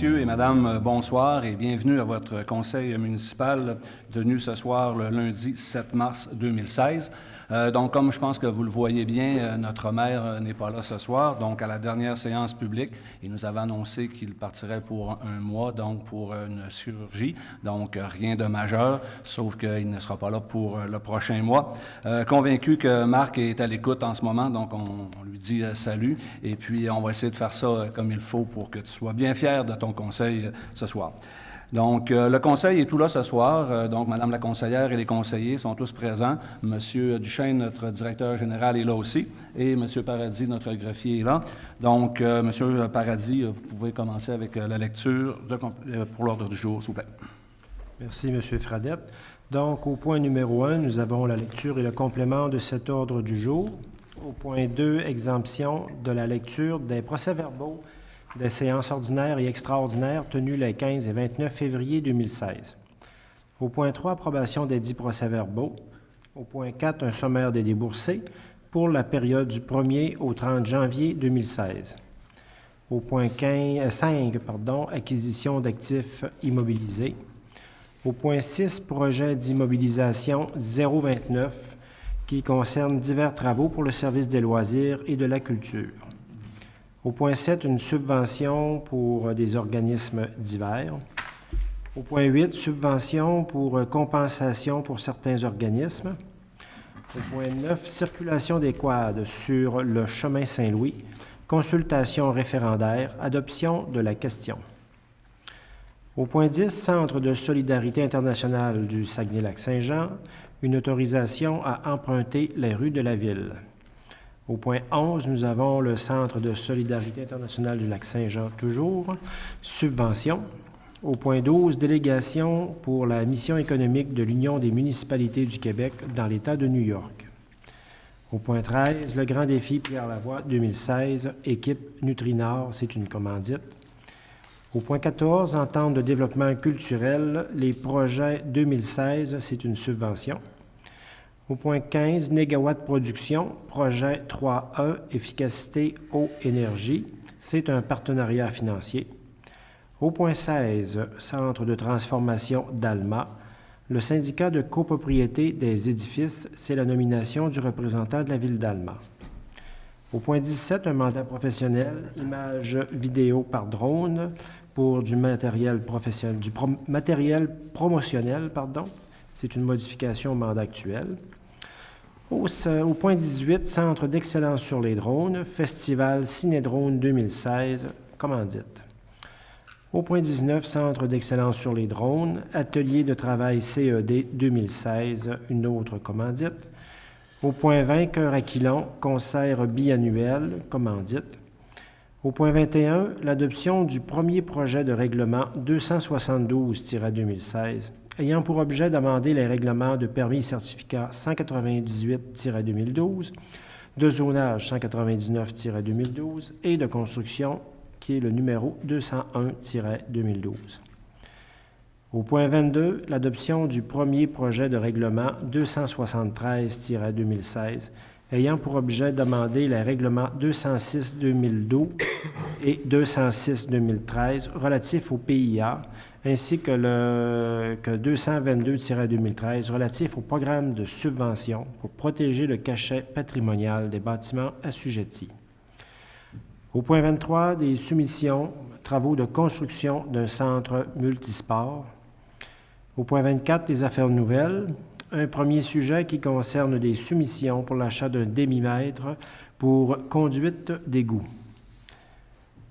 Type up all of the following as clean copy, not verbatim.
Messieurs et Madame, bonsoir et bienvenue à votre conseil municipal tenu ce soir le lundi 7 mars 2016. Donc, comme je pense que vous le voyez bien, notre maire n'est pas là ce soir. Donc, à la dernière séance publique, il nous avait annoncé qu'il partirait pour un mois, donc pour une chirurgie. Donc, rien de majeur, sauf qu'il ne sera pas là pour le prochain mois. Convaincu que Marc est à l'écoute en ce moment, donc on lui dit salut. Et puis, on va essayer de faire ça comme il faut pour que tu sois bien fier de ton conseil ce soir. Donc, le conseil est tout là ce soir. Donc, Madame la conseillère et les conseillers sont tous présents. Monsieur Duchesne, notre directeur général, est là aussi. Et Monsieur Paradis, notre greffier, est là. Donc, Monsieur Paradis, vous pouvez commencer avec la lecture pour l'ordre du jour, s'il vous plaît. Merci, Monsieur Fradette. Donc, au point numéro 1, nous avons la lecture et le complément de cet ordre du jour. Au point 2, exemption de la lecture des procès-verbaux des séances ordinaires et extraordinaires tenues les 15 et 29 février 2016. Au point 3, approbation des 10 procès-verbaux. Au point 4, un sommaire des déboursés pour la période du 1er au 30 janvier 2016. Au point 5, acquisition d'actifs immobilisés. Au point 6, projet d'immobilisation 029 qui concerne divers travaux pour le service des loisirs et de la culture. Au point 7, une subvention pour des organismes divers. Au point 8, subvention pour compensation pour certains organismes. Au point 9, circulation des quads sur le chemin Saint-Louis. Consultation référendaire, adoption de la question. Au point 10, Centre de solidarité internationale du Saguenay-Lac-Saint-Jean, une autorisation à emprunter les rues de la ville. Au point 11, nous avons le Centre de solidarité internationale du Lac-Saint-Jean, toujours, subvention. Au point 12, délégation pour la mission économique de l'Union des municipalités du Québec dans l'État de New York. Au point 13, le grand défi Pierre Lavoie 2016, équipe Nutrinor, c'est une commandite. Au point 14, entente de développement culturel, les projets 2016, c'est une subvention. Au point 15, Négawatt Production, projet 3E, efficacité eau-énergie, c'est un partenariat financier. Au point 16, Centre de transformation d'Alma, le syndicat de copropriété des édifices, c'est la nomination du représentant de la ville d'Alma. Au point 17, un mandat professionnel, image vidéo par drone pour du matériel professionnel, matériel promotionnel, c'est une modification au mandat actuel. Au point 18, Centre d'excellence sur les drones, Festival Cinédrone 2016, commandite. Au point 19, Centre d'excellence sur les drones, Atelier de travail CED 2016, une autre commandite. Au point 20, Cœur Aquilon, concert biannuel, commandite. Au point 21, l'adoption du premier projet de règlement 272-2016, ayant pour objet d'amender les règlements de permis et certificats 198-2012, de zonage 199-2012 et de construction, qui est le numéro 201-2012. Au point 22, l'adoption du premier projet de règlement 273-2016, ayant pour objet d'amender les règlements 206-2012 et 206-2013 relatifs au PIA, ainsi que 222-2013 relatif au programme de subvention pour protéger le cachet patrimonial des bâtiments assujettis. Au point 23, des soumissions, travaux de construction d'un centre multisport. Au point 24, des affaires nouvelles. Un premier sujet qui concerne des soumissions pour l'achat d'un demi-mètre pour conduite d'égout.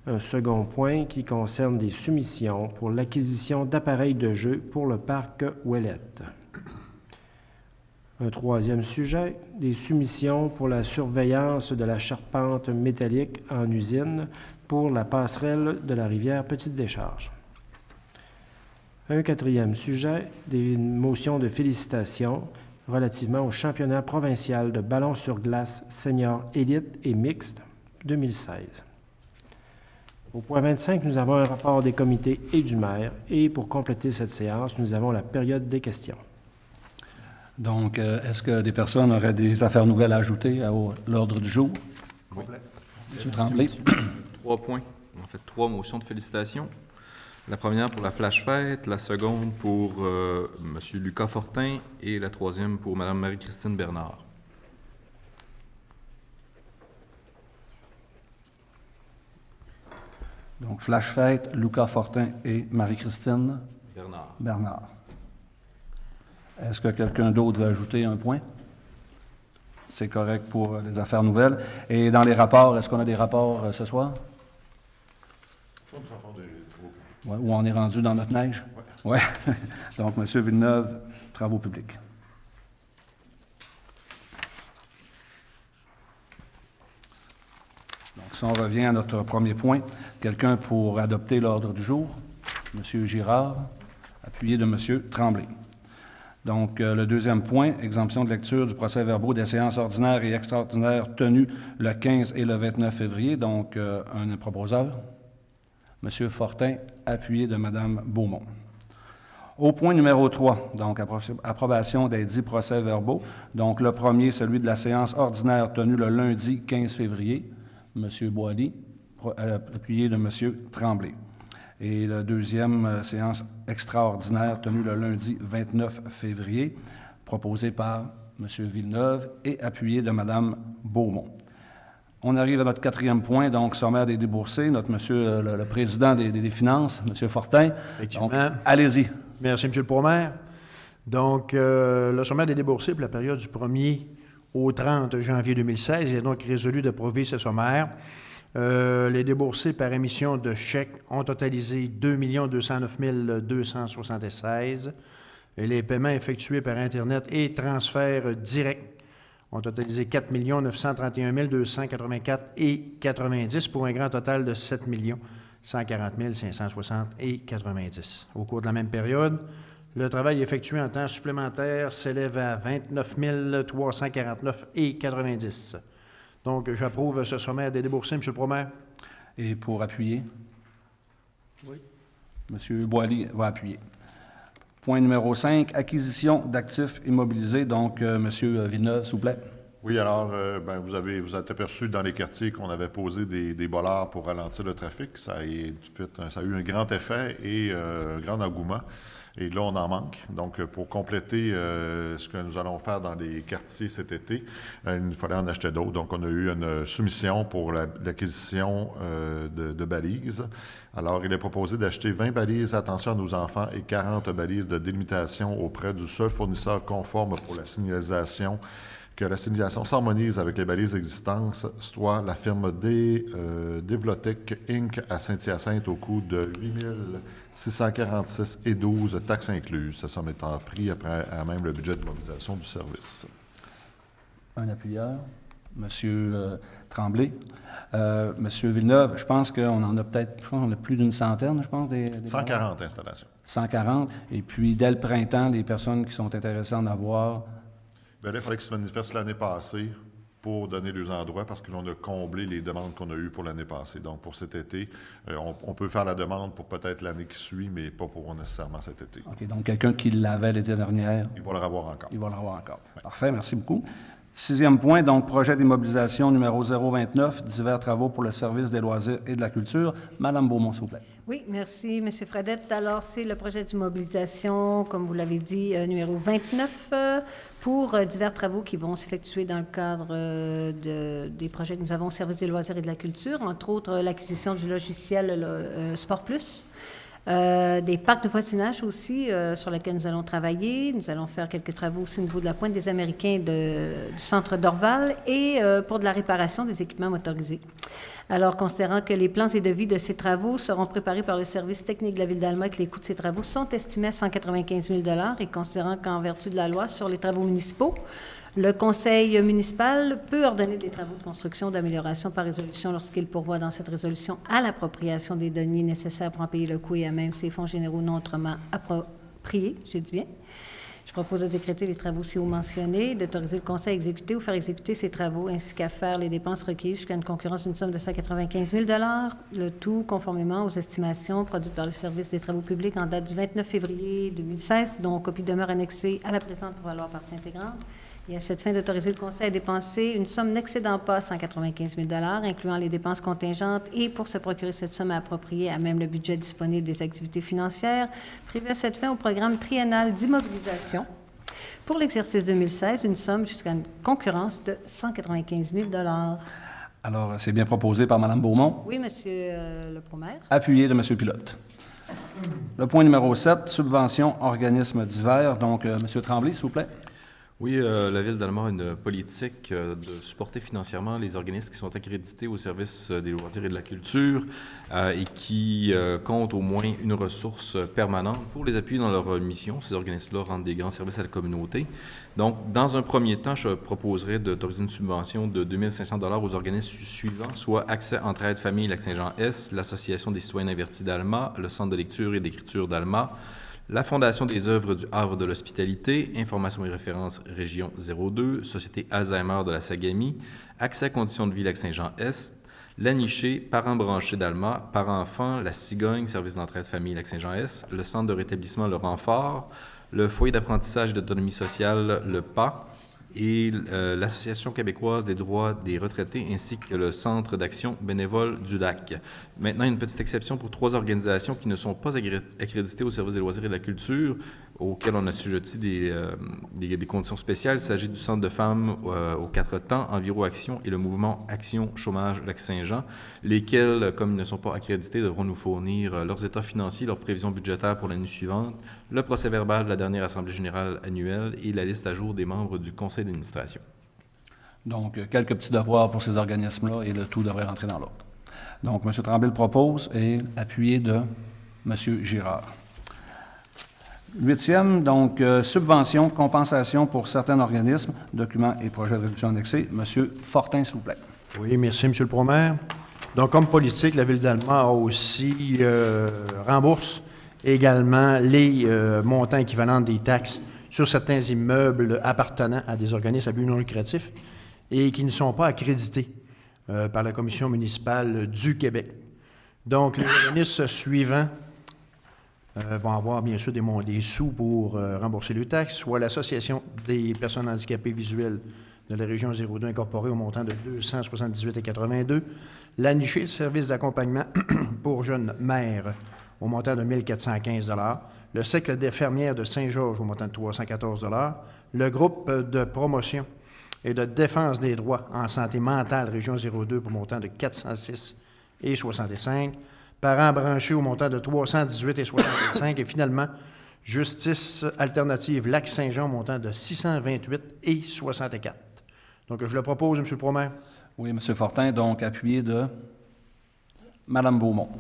Un second point qui concerne des soumissions pour l'acquisition d'appareils de jeu pour le parc Ouellette. Un troisième sujet, des soumissions pour la surveillance de la charpente métallique en usine pour la passerelle de la rivière Petite-Décharge. Un quatrième sujet, des motions de félicitations relativement au championnat provincial de ballon sur glace senior élite et mixte 2016. Au point 25, nous avons un rapport des comités et du maire. Et pour compléter cette séance, nous avons la période des questions. Donc, est-ce que des personnes auraient des affaires nouvelles à ajouter à l'ordre du jour? Complet. M. Tremblay. 3 points. En fait, 3 motions de félicitations. La première pour la Flash Fête, la seconde pour M. Lucas Fortin et la troisième pour Mme Marie-Christine Bernard. Donc, Flash Fête, Lucas Fortin et Marie-Christine Bernard. Est-ce que quelqu'un d'autre veut ajouter un point? C'est correct pour les affaires nouvelles. Et dans les rapports, est-ce qu'on a des rapports ce soir? Ouais, où on est rendu dans notre neige? Oui. Ouais. Donc, M. Villeneuve, travaux publics. Donc, si on revient à notre premier point, quelqu'un pour adopter l'ordre du jour? M. Girard, appuyé de M. Tremblay. Donc, le deuxième point, exemption de lecture du procès-verbaux des séances ordinaires et extraordinaires tenues le 15 et le 29 février. Donc, un proposeur, M. Fortin, appuyé de Mme Beaumont. Au point numéro 3, donc, approbation des 10 procès-verbaux. Donc, le premier, celui de la séance ordinaire tenue le lundi 15 février, M. Boily, appuyé de M. Tremblay. Et la deuxième séance extraordinaire tenue le lundi 29 février, proposée par M. Villeneuve et appuyée de Mme Beaumont. On arrive à notre quatrième point, donc sommaire des déboursés. Notre monsieur le président des finances, M. Fortin. Effectivement. Donc, allez-y. Merci, M. le Promaire. Donc, le sommaire des déboursés pour la période du 1er au 30 janvier 2016, il est donc résolu d'approuver ce sommaire. Les déboursés par émission de chèques ont totalisé 2 209 276 et les paiements effectués par Internet et transferts directs ont totalisé 4 931 284 et 90 pour un grand total de 7 140 560 et 90. Au cours de la même période, le travail effectué en temps supplémentaire s'élève à 29 349 et 90. Donc, j'approuve ce sommaire des déboursés, M. le Promaire. Et pour appuyer? Oui. M. Boily va appuyer. Point numéro 5, acquisition d'actifs immobilisés. Donc, M. Villeneuve, s'il vous plaît. Oui, alors, vous êtes aperçu dans les quartiers qu'on avait posé des bollards pour ralentir le trafic. Ça a eu un grand effet et un grand engouement. Et là, on en manque. Donc, pour compléter ce que nous allons faire dans les quartiers cet été, il nous fallait en acheter d'autres. Donc, on a eu une soumission pour l'acquisition de balises. Alors, il est proposé d'acheter 20 balises, attention à nos enfants, et 40 balises de délimitation auprès du seul fournisseur conforme pour la signalisation, que la signalisation s'harmonise avec les balises existantes, soit la firme Devlotech Inc. à Saint-Hyacinthe au coût de 8 646 et 12 taxes incluses. Ça somme étant pris après à même le budget de mobilisation du service. Un appuyeur, M. Tremblay. M. Villeneuve, je pense qu'on en a on a plus d'une centaine, je pense, des 140 installations. 140. Et puis, dès le printemps, les personnes qui sont intéressées à en avoir... Bien là, il fallait qu'ils se manifestent l'année passée pour donner les endroits parce que l'on a comblé les demandes qu'on a eues pour l'année passée. Donc, pour cet été, on peut faire la demande pour peut-être l'année qui suit, mais pas pour nécessairement cet été. OK, donc quelqu'un qui l'avait l'été dernier. Il va le revoir encore. Il va le revoir encore. Oui. Parfait, merci beaucoup. Sixième point, donc, projet d'immobilisation numéro 029, divers travaux pour le service des loisirs et de la culture. Madame Beaumont, s'il vous plaît. Oui, merci, M. Fradette. Alors, c'est le projet d'immobilisation, comme vous l'avez dit, numéro 29, pour divers travaux qui vont s'effectuer dans le cadre des projets que nous avons au service des loisirs et de la culture, entre autres l'acquisition du logiciel Sport Plus. Des parcs de voisinage aussi sur lesquels nous allons travailler. Nous allons faire quelques travaux aussi au niveau de la Pointe des Américains du centre d'Orval et pour de la réparation des équipements motorisés. Alors, considérant que les plans et devis de ces travaux seront préparés par le service technique de la Ville d'Alma et que les coûts de ces travaux sont estimés à 195 000 $ et considérant qu'en vertu de la loi sur les travaux municipaux, le conseil municipal peut ordonner des travaux de construction d'amélioration par résolution lorsqu'il pourvoit dans cette résolution à l'appropriation des deniers nécessaires pour en payer le coût et à même ces fonds généraux non autrement appropriés, je dis bien. Je propose de décréter les travaux ci-haut mentionnés, d'autoriser le conseil à exécuter ou faire exécuter ces travaux ainsi qu'à faire les dépenses requises jusqu'à une concurrence d'une somme de 195 000 $, le tout conformément aux estimations produites par le service des travaux publics en date du 29 février 2016, dont copie demeure annexée à la présente pour valoir partie intégrante. Et à cette fin, d'autoriser le Conseil à dépenser une somme n'excédant pas 195 000 incluant les dépenses contingentes, et pour se procurer cette somme appropriée à même le budget disponible des activités financières prévues à cette fin au programme triennal d'immobilisation. Pour l'exercice 2016, une somme jusqu'à une concurrence de 195 000 Alors, c'est bien proposé par Mme Beaumont, Oui, Monsieur le Promaire. appuyé de M. Pilote. Le point numéro 7, subventions, organismes divers. Donc, M. Tremblay, s'il vous plaît. Oui, la Ville d'Alma a une politique de supporter financièrement les organismes qui sont accrédités au service des loisirs et de la culture et qui comptent au moins une ressource permanente pour les appuyer dans leur mission. Ces organismes-là rendent des grands services à la communauté. Donc, dans un premier temps, je proposerais d'autoriser une subvention de 2 500 $ aux organismes suivants, soit Accès Entraide Famille Lac-Saint-Jean-Est, l'Association des citoyens avertis d'Alma, le Centre de lecture et d'écriture d'Alma, la Fondation des œuvres du Havre de l'Hospitalité, Information et référence Région 02, Société Alzheimer de la Sagami, Accès à conditions de vie Lac-Saint-Jean-Est, l'Aniché, Parents branchés d'Alma, Parents enfants, la Cigogne, Service d'entraide famille Lac-Saint-Jean-Est, le Centre de rétablissement Le Renfort, le Foyer d'apprentissage d'autonomie sociale, le PA, et l'Association québécoise des droits des retraités ainsi que le Centre d'action bénévole du Lac. Maintenant, il y a une petite exception pour 3 organisations qui ne sont pas accréditées au service des loisirs et de la culture, auxquelles on a assujetti des conditions spéciales. Il s'agit du Centre de femmes aux 4 temps, Enviro Action et le mouvement Action Chômage Lac-Saint-Jean, lesquels, comme ils ne sont pas accrédités, devront nous fournir leurs états financiers, leurs prévisions budgétaires pour l'année suivante, le procès-verbal de la dernière Assemblée générale annuelle et la liste à jour des membres du conseil d'administration. Donc, quelques petits devoirs pour ces organismes-là et le tout devrait rentrer dans l'ordre. Donc, M. Tremblay le propose et appuyé de M. Girard. 8e, donc, subvention, compensation pour certains organismes, documents et projets de réduction annexés. M. Fortin, s'il vous plaît. Oui, merci, M. le Promaire. Donc, comme politique, la Ville d'Alma a aussi rembourse également les montants équivalents des taxes sur certains immeubles appartenant à des organismes à but non lucratif et qui ne sont pas accrédités par la Commission municipale du Québec. Donc, les organismes suivants vont avoir bien sûr des sous pour rembourser les taxes, soit l'Association des personnes handicapées visuelles de la région 02 incorporée au montant de 278,82 $, l'Aniché, le service d'accompagnement pour jeunes mères au montant de 1 415 $, le Cercle d'infirmières de Saint-Georges au montant de 314 $, le groupe de promotion et de défense des droits en santé mentale région 02 pour montant de 406,65 $, Parents branchés au montant de 318,65 et finalement, Justice alternative Lac-Saint-Jean au montant de 628,64. Donc, je le propose, M. le Promaire. Oui, M. Fortin, donc appuyé de Mme Beaumont.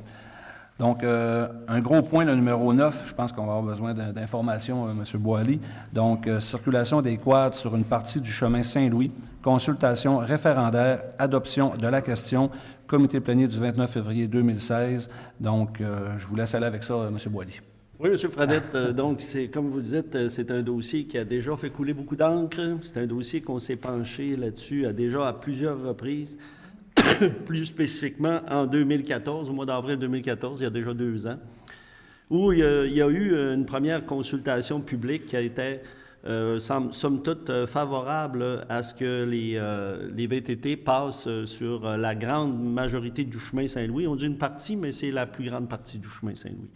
Donc, un gros point, le numéro 9, je pense qu'on va avoir besoin d'informations, M. Boily. Donc, circulation des quads sur une partie du chemin Saint-Louis, consultation référendaire, adoption de la question, comité plénier du 29 février 2016. Donc, je vous laisse aller avec ça, M. Boily. Oui, M. Fradette, donc, comme vous dites, c'est un dossier qui a déjà fait couler beaucoup d'encre. C'est un dossier qu'on s'est penché là-dessus déjà à plusieurs reprises. Plus spécifiquement en 2014, au mois d'avril 2014, il y a déjà 2 ans, où il y a eu une première consultation publique qui a été, somme toute, favorable à ce que les VTT passent sur la grande majorité du chemin Saint-Louis. On dit une partie, mais c'est la plus grande partie du chemin Saint-Louis.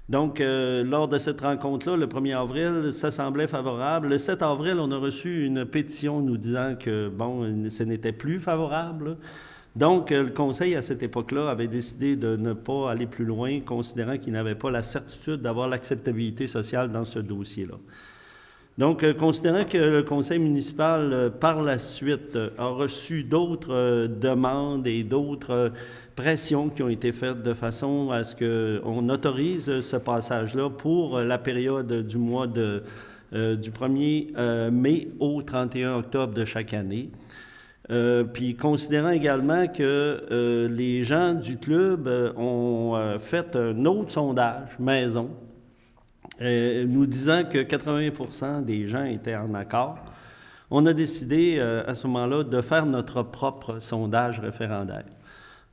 Donc, lors de cette rencontre-là, le 1er avril, ça semblait favorable. Le 7 avril, on a reçu une pétition nous disant que, bon, ce n'était plus favorable. Donc, le Conseil, à cette époque-là, avait décidé de ne pas aller plus loin, considérant qu'il n'avait pas la certitude d'avoir l'acceptabilité sociale dans ce dossier-là. Donc, considérant que le Conseil municipal, par la suite, a reçu d'autres demandes et d'autres pressions qui ont été faites de façon à ce qu'on autorise ce passage-là pour la période du mois du 1er mai au 31 octobre de chaque année. Puis considérant également que les gens du club ont fait un autre sondage maison, nous disant que 80% des gens étaient en accord, on a décidé à ce moment-là de faire notre propre sondage référendaire.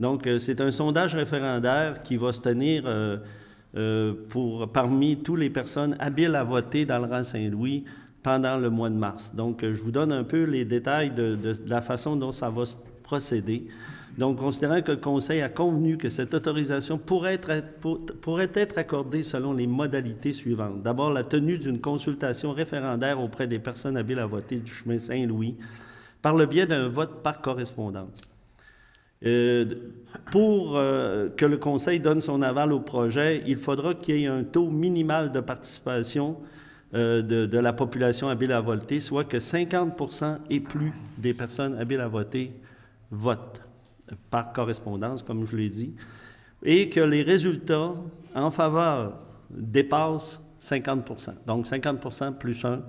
Donc, c'est un sondage référendaire qui va se tenir parmi toutes les personnes habiles à voter dans le rang Saint-Louis pendant le mois de mars. Donc, je vous donne un peu les détails de la façon dont ça va se procéder. Donc, considérant que le Conseil a convenu que cette autorisation pourrait être accordée selon les modalités suivantes. D'abord, la tenue d'une consultation référendaire auprès des personnes habiles à voter du chemin Saint-Louis par le biais d'un vote par correspondance. Pour que le Conseil donne son aval au projet, il faudra qu'il y ait un taux minimal de participation de la population habile à voter, soit que 50% et plus des personnes habiles à voter votent par correspondance, comme je l'ai dit, et que les résultats en faveur dépassent 50%. Donc 50% plus 1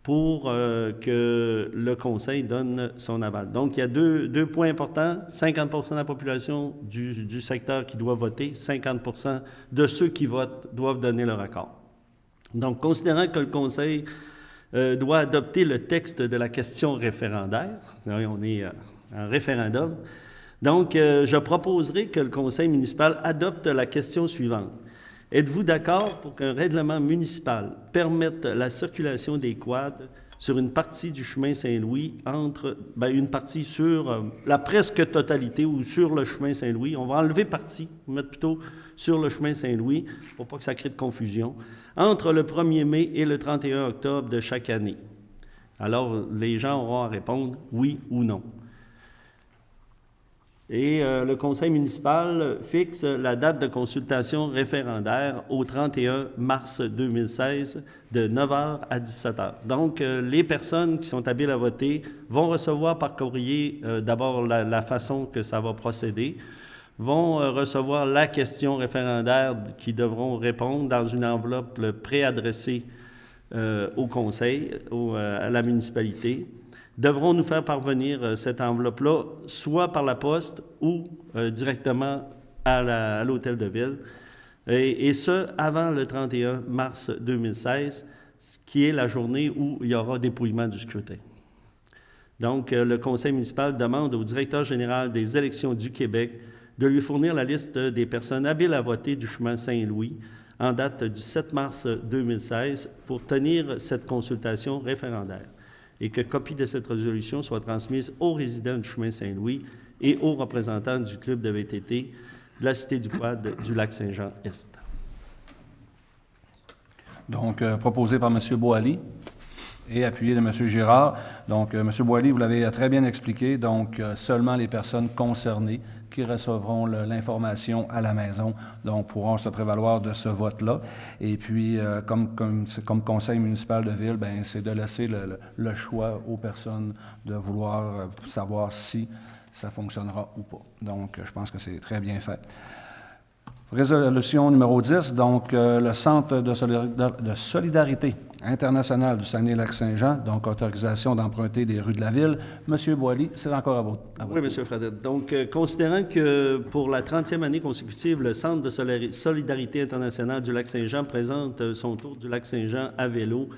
pour que le Conseil donne son aval. Donc, il y a deux points importants. 50% de la population du secteur qui doit voter, 50% de ceux qui votent doivent donner leur accord. Donc, considérant que le Conseil doit adopter le texte de la question référendaire, on est en référendum, donc je proposerai que le Conseil municipal adopte la question suivante. Êtes-vous d'accord pour qu'un règlement municipal permette la circulation des quads sur une partie du chemin Saint-Louis une partie sur la presque totalité ou sur le chemin Saint-Louis. On va enlever partie, mettre plutôt sur le chemin Saint-Louis pour pas que ça crée de confusion, entre le 1er mai et le 31 octobre de chaque année. Alors, les gens auront à répondre oui ou non. Et le Conseil municipal fixe la date de consultation référendaire au 31 mars 2016 de 9h à 17h. Donc, les personnes qui sont habiles à voter vont recevoir par courrier d'abord la façon que ça va procéder, vont recevoir la question référendaire qui devront répondre dans une enveloppe préadressée au Conseil, à la municipalité. Devront nous faire parvenir cette enveloppe-là, soit par la poste ou directement à l'hôtel de ville, et ce, avant le 31 mars 2016, ce qui est la journée où il y aura dépouillement du scrutin. Donc, le Conseil municipal demande au directeur général des élections du Québec de lui fournir la liste des personnes habiles à voter du chemin Saint-Louis en date du 7 mars 2016 pour tenir cette consultation référendaire, et que copie de cette résolution soit transmise aux résidents du chemin Saint-Louis et aux représentants du club de VTT de la Cité du Quad du Lac-Saint-Jean-Est. Donc, proposé par M. Boily et appuyé de M. Girard. Donc, M. Boily, vous l'avez très bien expliqué. Donc, seulement les personnes concernées qui recevront l'information à la maison, donc pourront se prévaloir de ce vote-là. Et puis, comme conseil municipal de ville, bien, c'est de laisser le choix aux personnes de vouloir savoir si ça fonctionnera ou pas. Donc, je pense que c'est très bien fait. Résolution numéro 10, donc le Centre de solidarité internationale du Saguenay-Lac-Saint-Jean, donc autorisation d'emprunter les rues de la ville. Monsieur Boily, c'est encore à votre Oui, M. Fradette. Donc, considérant que pour la 30e année consécutive, le Centre de solidarité internationale du Lac-Saint-Jean présente son tour du Lac-Saint-Jean à vélo,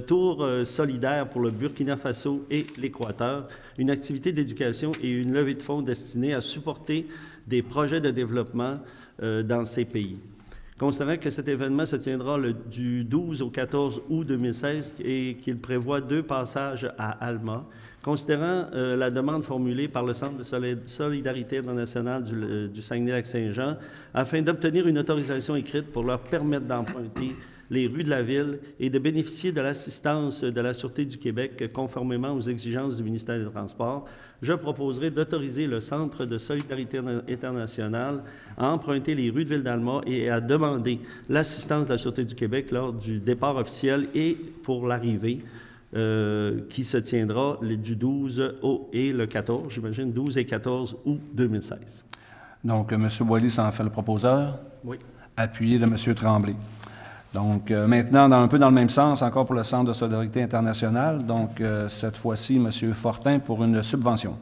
tour solidaire pour le Burkina Faso et l'Équateur, une activité d'éducation et une levée de fonds destinée à supporter des projets de développement dans ces pays. Considérant que cet événement se tiendra du 12 au 14 août 2016 et qu'il prévoit 2 passages à Alma, considérant la demande formulée par le Centre de solidarité internationale du Saguenay-Lac-Saint-Jean afin d'obtenir une autorisation écrite pour leur permettre d'emprunter les rues de la ville et de bénéficier de l'assistance de la Sûreté du Québec conformément aux exigences du ministère des Transports, je proposerai d'autoriser le Centre de solidarité internationale à emprunter les rues de Ville-d'Alma et à demander l'assistance de la Sûreté du Québec lors du départ officiel et pour l'arrivée qui se tiendra du 12 et le 14, j'imagine, 12 et 14 août 2016. Donc, M. Boily s'en fait le proposeur. Oui. Appuyé de M. Tremblay. Donc, maintenant, un peu dans le même sens, encore pour le Centre de solidarité internationale. Donc, cette fois-ci, M. Fortin pour une subvention.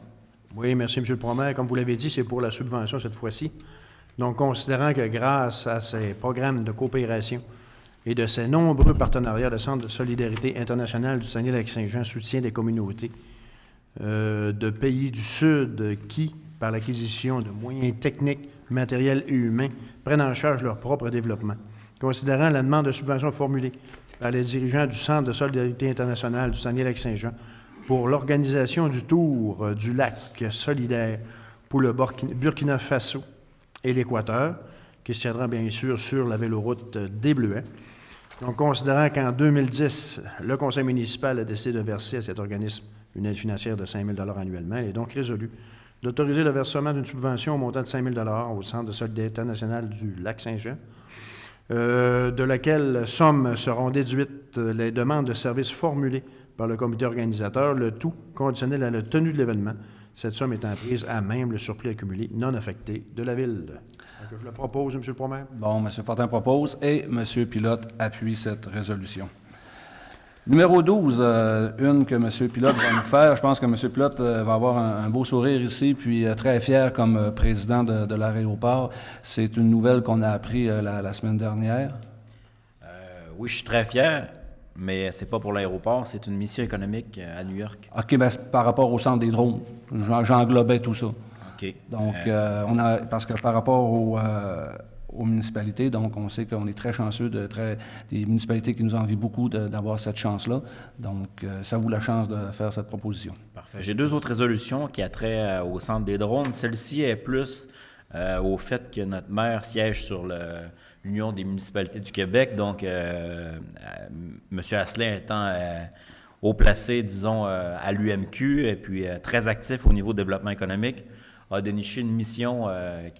Oui, merci, M. le Premier. Comme vous l'avez dit, c'est pour la subvention cette fois-ci. Donc, considérant que grâce à ces programmes de coopération et de ces nombreux partenariats, le Centre de solidarité internationale du Saguenay-Lac-Saint-Jean soutient des communautés de pays du Sud qui, par l'acquisition de moyens techniques, matériels et humains, prennent en charge leur propre développement. Considérant la demande de subvention formulée par les dirigeants du Centre de solidarité internationale du Saguenay-Lac-Saint-Jean pour l'organisation du Tour du lac solidaire pour le Burkina Faso et l'Équateur, qui se tiendra bien sûr sur la véloroute des Bleuets. Donc, considérant qu'en 2010, le conseil municipal a décidé de verser à cet organisme une aide financière de 5 000 $ annuellement, il est donc résolu d'autoriser le versement d'une subvention au montant de 5 000 $ au Centre de solidarité internationale du Lac-Saint-Jean, de laquelle somme seront déduites les demandes de services formulées par le comité organisateur, le tout conditionnel à la tenue de l'événement, cette somme étant prise à même le surplus accumulé non affecté de la Ville. Donc, je le propose, M. le Premier. Bon, M. Fortin propose et M. Pilote appuie cette résolution. Numéro 12, une que M. Pilote va nous faire. Je pense que M. Pilote va avoir un beau sourire ici, puis très fier comme président de l'aéroport. C'est une nouvelle qu'on a appris la semaine dernière. Oui, je suis très fier, mais c'est pas pour l'aéroport, c'est une mission économique à New York. OK, bien, par rapport au centre des drones, j'englobais tout ça. OK. Donc, parce que par rapport aux municipalités, donc on sait qu'on est très chanceux des municipalités qui nous envient beaucoup d'avoir cette chance-là. Donc, ça vaut la chance de faire cette proposition. Parfait. J'ai deux autres résolutions qui a trait au centre des drones. Celle-ci est plus au fait que notre maire siège sur l'Union des municipalités du Québec. Donc, M. Asselin étant haut placé, disons, à l'UMQ et puis très actif au niveau développement économique, a déniché une mission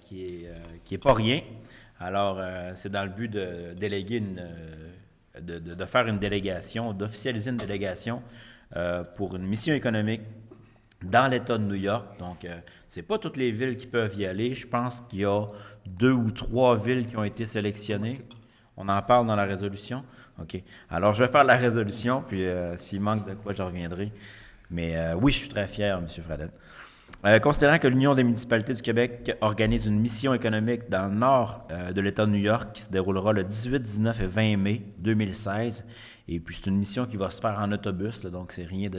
qui est pas rien. Alors, c'est dans le but de déléguer de faire une délégation, d'officialiser une délégation pour une mission économique dans l'État de New York. Donc, c'est pas toutes les villes qui peuvent y aller. Je pense qu'il y a 2 ou 3 villes qui ont été sélectionnées. On en parle dans la résolution. OK. Alors, je vais faire la résolution, puis s'il manque de quoi, je reviendrai. Mais oui, je suis très fier, M. Fradette. Considérant que l'Union des municipalités du Québec organise une mission économique dans le nord de l'État de New York qui se déroulera le 18, 19 et 20 mai 2016, et puis c'est une mission qui va se faire en autobus, là, donc c'est rien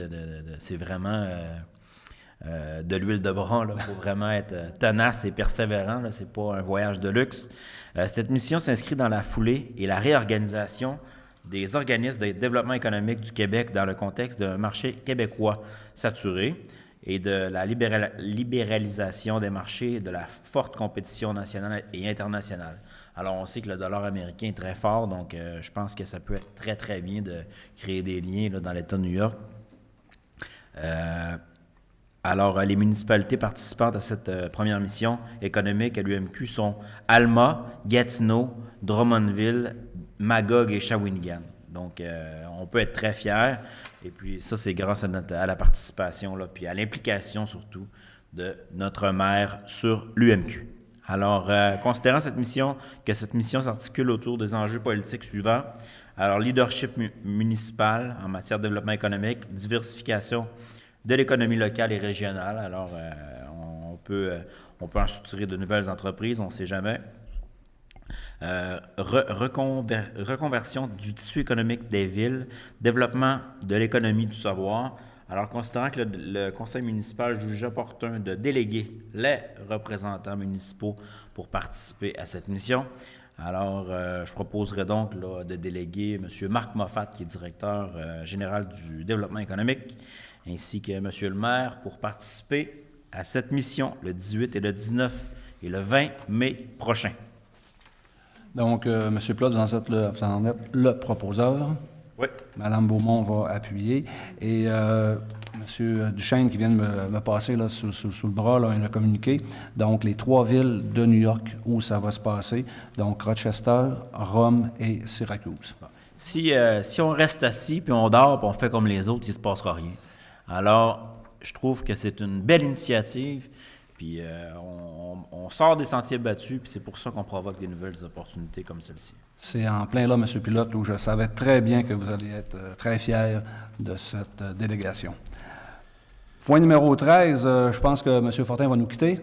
c'est vraiment de l'huile de bras. Il faut vraiment être tenace et persévérant. Ce n'est pas un voyage de luxe. Cette mission s'inscrit dans la foulée et la réorganisation des organismes de développement économique du Québec dans le contexte d'un marché québécois saturé et de la libéralisation des marchés et de la forte compétition nationale et internationale. Alors, on sait que le dollar américain est très fort, donc je pense que ça peut être très, très bien de créer des liens là, dans l'État de New York. Alors, les municipalités participantes à cette première mission économique à l'UMQ sont Alma, Gatineau, Drummondville, Magog et Shawinigan. Donc, on peut être très fiers. Et puis, ça, c'est grâce à la participation, là, puis à l'implication, surtout, de notre maire sur l'UMQ. Alors, considérant que cette mission s'articule autour des enjeux politiques suivants, alors, leadership municipal en matière de développement économique, diversification de l'économie locale et régionale. Alors, on peut en structurer de nouvelles entreprises, on ne sait jamais. Reconversion du tissu économique des villes, développement de l'économie du savoir. Alors, considérant que le conseil municipal juge opportun de déléguer les représentants municipaux pour participer à cette mission, alors je proposerai donc là, de déléguer M. Marc Moffat, qui est directeur général du développement économique, ainsi que M. le maire pour participer à cette mission le 18 et le 19 et le 20 mai prochain. Donc, M. Plot, vous en êtes le proposeur. Oui. Mme Beaumont va appuyer. Et M. Duchesne, qui vient de me passer là, sous le bras, là, il a communiqué. Donc, les 3 villes de New York où ça va se passer. Donc, Rochester, Rome et Syracuse. Si on reste assis, puis on dort, puis on fait comme les autres, il ne se passera rien. Alors, je trouve que c'est une belle initiative. Puis on sort des sentiers battus, puis c'est pour ça qu'on provoque des nouvelles opportunités comme celle-ci. C'est en plein là, M. Pilote, où je savais très bien que vous alliez être très fier de cette délégation. Point numéro 13, je pense que M. Fortin va nous quitter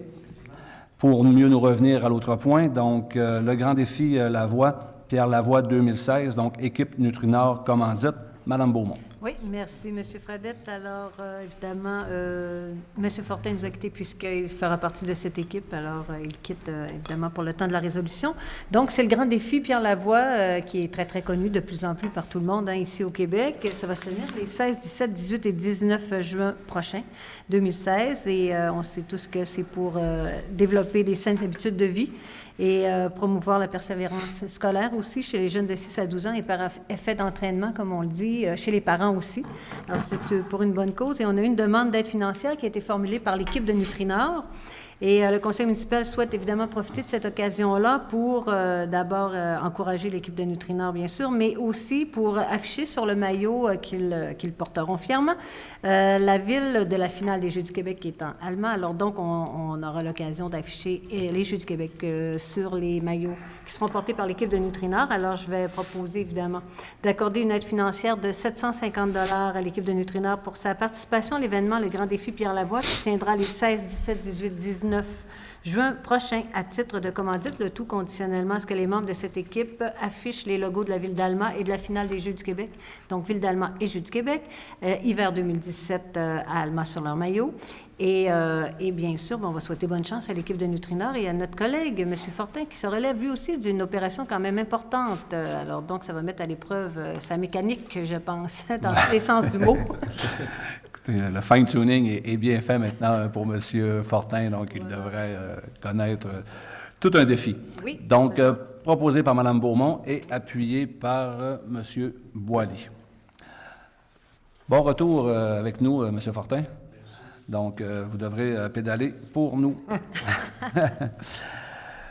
pour mieux nous revenir à l'autre point. Donc, le grand défi Lavoie, Pierre Lavoie 2016, donc équipe Nutrinor commandite, Mme Beaumont. Oui, merci, M. Fradette. Alors, évidemment, M. Fortin nous a quittés puisqu'il fera partie de cette équipe. Alors, il quitte, évidemment, pour le temps de la résolution. Donc, c'est le grand défi Pierre Lavoie, qui est très, très connu de plus en plus par tout le monde ici au Québec. Ça va se tenir les 16, 17, 18 et 19 juin prochains, 2016. Et on sait tous que c'est pour développer des saines habitudes de vie et promouvoir la persévérance scolaire aussi chez les jeunes de 6 à 12 ans et par effet d'entraînement, comme on le dit, chez les parents aussi. Alors, c'est pour une bonne cause. Et on a une demande d'aide financière qui a été formulée par l'équipe de Nutrinor. Et le conseil municipal souhaite évidemment profiter de cette occasion-là pour d'abord encourager l'équipe de Nutrinor, bien sûr, mais aussi pour afficher sur le maillot qu'ils porteront fièrement la ville de la finale des Jeux du Québec qui est en allemand. Alors donc, on aura l'occasion d'afficher les Jeux du Québec sur les maillots qui seront portés par l'équipe de Nutrinor. Alors, je vais proposer évidemment d'accorder une aide financière de 750 $ à l'équipe de Nutrinor pour sa participation à l'événement Le Grand Défi Pierre Lavoie qui tiendra les 16, 17, 18, 19 juin prochain à titre de commandite, le tout conditionnellement à ce que les membres de cette équipe affichent les logos de la Ville d'Alma et de la finale des Jeux du Québec, donc Ville d'Alma et Jeux du Québec, hiver 2017 à Alma sur leur maillot. Et bien sûr, on va souhaiter bonne chance à l'équipe de Nutrinor et à notre collègue, M. Fortin, qui se relève lui aussi d'une opération quand même importante. Alors donc, ça va mettre à l'épreuve sa mécanique, je pense, dans tous les sens du mot. Le fine-tuning est bien fait maintenant pour M. Fortin, donc il devrait connaître tout un défi. Oui. Donc, proposé par Mme Beaumont et appuyé par M. Boily. Bon retour avec nous, M. Fortin. Donc, vous devrez pédaler pour nous.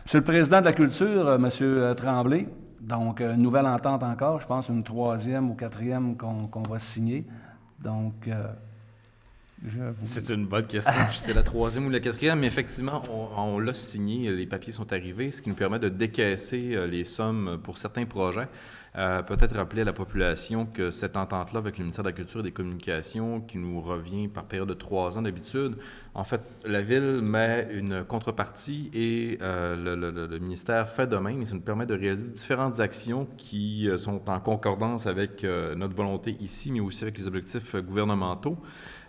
Monsieur le Président de la Culture, M. Tremblay, donc, nouvelle entente encore, je pense une 3e ou 4e qu'on va signer. Donc, c'est une bonne question. C'est la 3e ou la 4e, mais effectivement, on l'a signé, les papiers sont arrivés, ce qui nous permet de décaisser les sommes pour certains projets. Peut-être rappeler à la population que cette entente-là avec le ministère de la Culture et des Communications, qui nous revient par période de 3 ans d'habitude, en fait, la Ville met une contrepartie et le ministère fait de même et ça nous permet de réaliser différentes actions qui sont en concordance avec notre volonté ici, mais aussi avec les objectifs gouvernementaux.